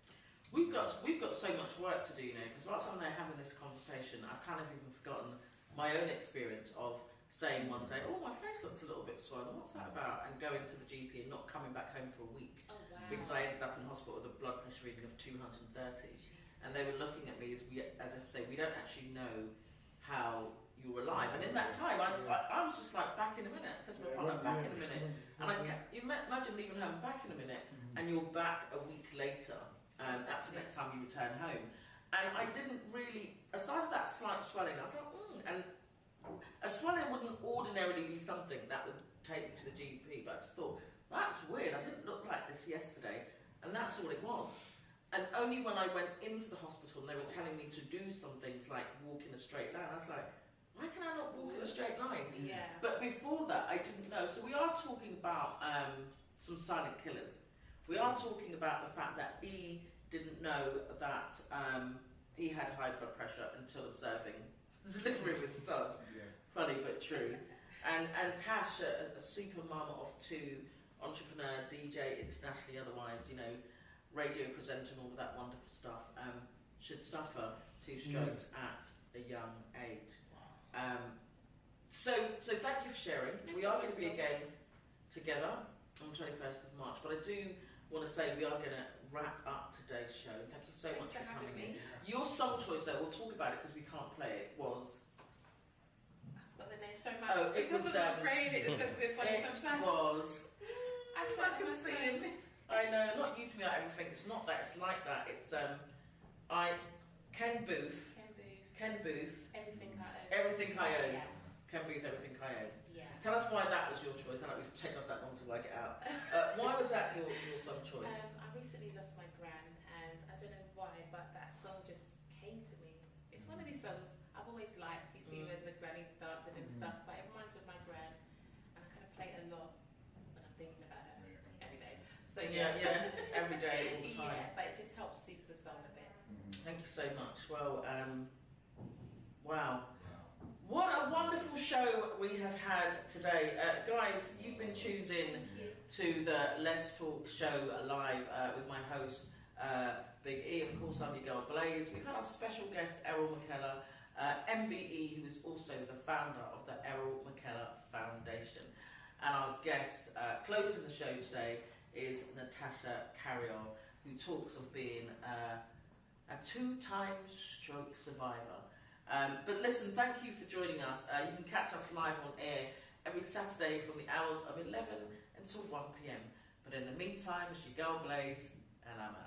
We've got so much work to do now, because whilst I'm there having this conversation, I've kind of even forgotten my own experience of saying one day, oh, my face looks a little bit swollen, what's that about? And going to the GP and not coming back home for a week. Oh wow. Because I ended up in hospital with a blood pressure reading of 230. And they were looking at me as if to say, we don't actually know how you're alive. And in that time, I was just like, back in a minute. I said to my partner, back in a minute. And you imagine leaving home, back in a minute, and you're back a week later. That's the next time you return home. And I didn't really, aside of that slight swelling, I was like, and a swelling wouldn't ordinarily be something that would take me to the GP, but I just thought, that's weird, I didn't look like this yesterday, and that's all it was. And only when I went into the hospital and they were telling me to do some things like walk in a straight line, I was like, why can I not walk in a straight line? Yeah. But before that, I didn't know. So we are talking about some silent killers. We are talking about the fact that he didn't know that he had high blood pressure until observing the delivery of his son. Funny but true. And Tash, a super mama of 2, entrepreneur, DJ, internationally otherwise, radio presenter and all of that wonderful stuff, should suffer 2 strokes at a young age. So thank you for sharing. We are going to be again together on the 21st of March, but I do want to say we are going to wrap up today's show. Thank you so much for coming in. Your song choice, though, we'll talk about it because we can't play it, was... Got the name so much. Oh, it was... I'm afraid it was a bit funny sometimes. was... I can sing. I know, not you to me out everything. It's not that. It's like that. It's Ken Booth. Ken Booth. Everything I own. Everything I own. Yeah. Ken Booth. Everything I own. Yeah. Tell us why that was your choice. I know we've taken us that long to work it out. Why was that your song choice? I recently lost my gran, and I don't know why, but that song just came to me. It's one of these songs I've always liked. You see when the grannies dancing and stuff, but it reminds me of my gran, and I kind of play it a lot when I'm thinking about her every day. So Yeah, every day, all the time. Yeah, but it just helps soothe the soul a bit. Thank you so much. Well, wow. What a wonderful show we have had today. Guys, you've been tuned in to the Let's Talk show live with my host, Big E. Of course, I'm your girl Blaze. We've had our special guest, Errol McKellar, MBE, who is also the founder of the Errol McKellar Foundation. And our guest closing the show today is Natasha Carriol, who talks of being a 2-time stroke survivor. But listen, thank you for joining us. You can catch us live on air every Saturday from the hours of 11 until 1 p.m. But in the meantime, it's your girl Blaze, and I'm out.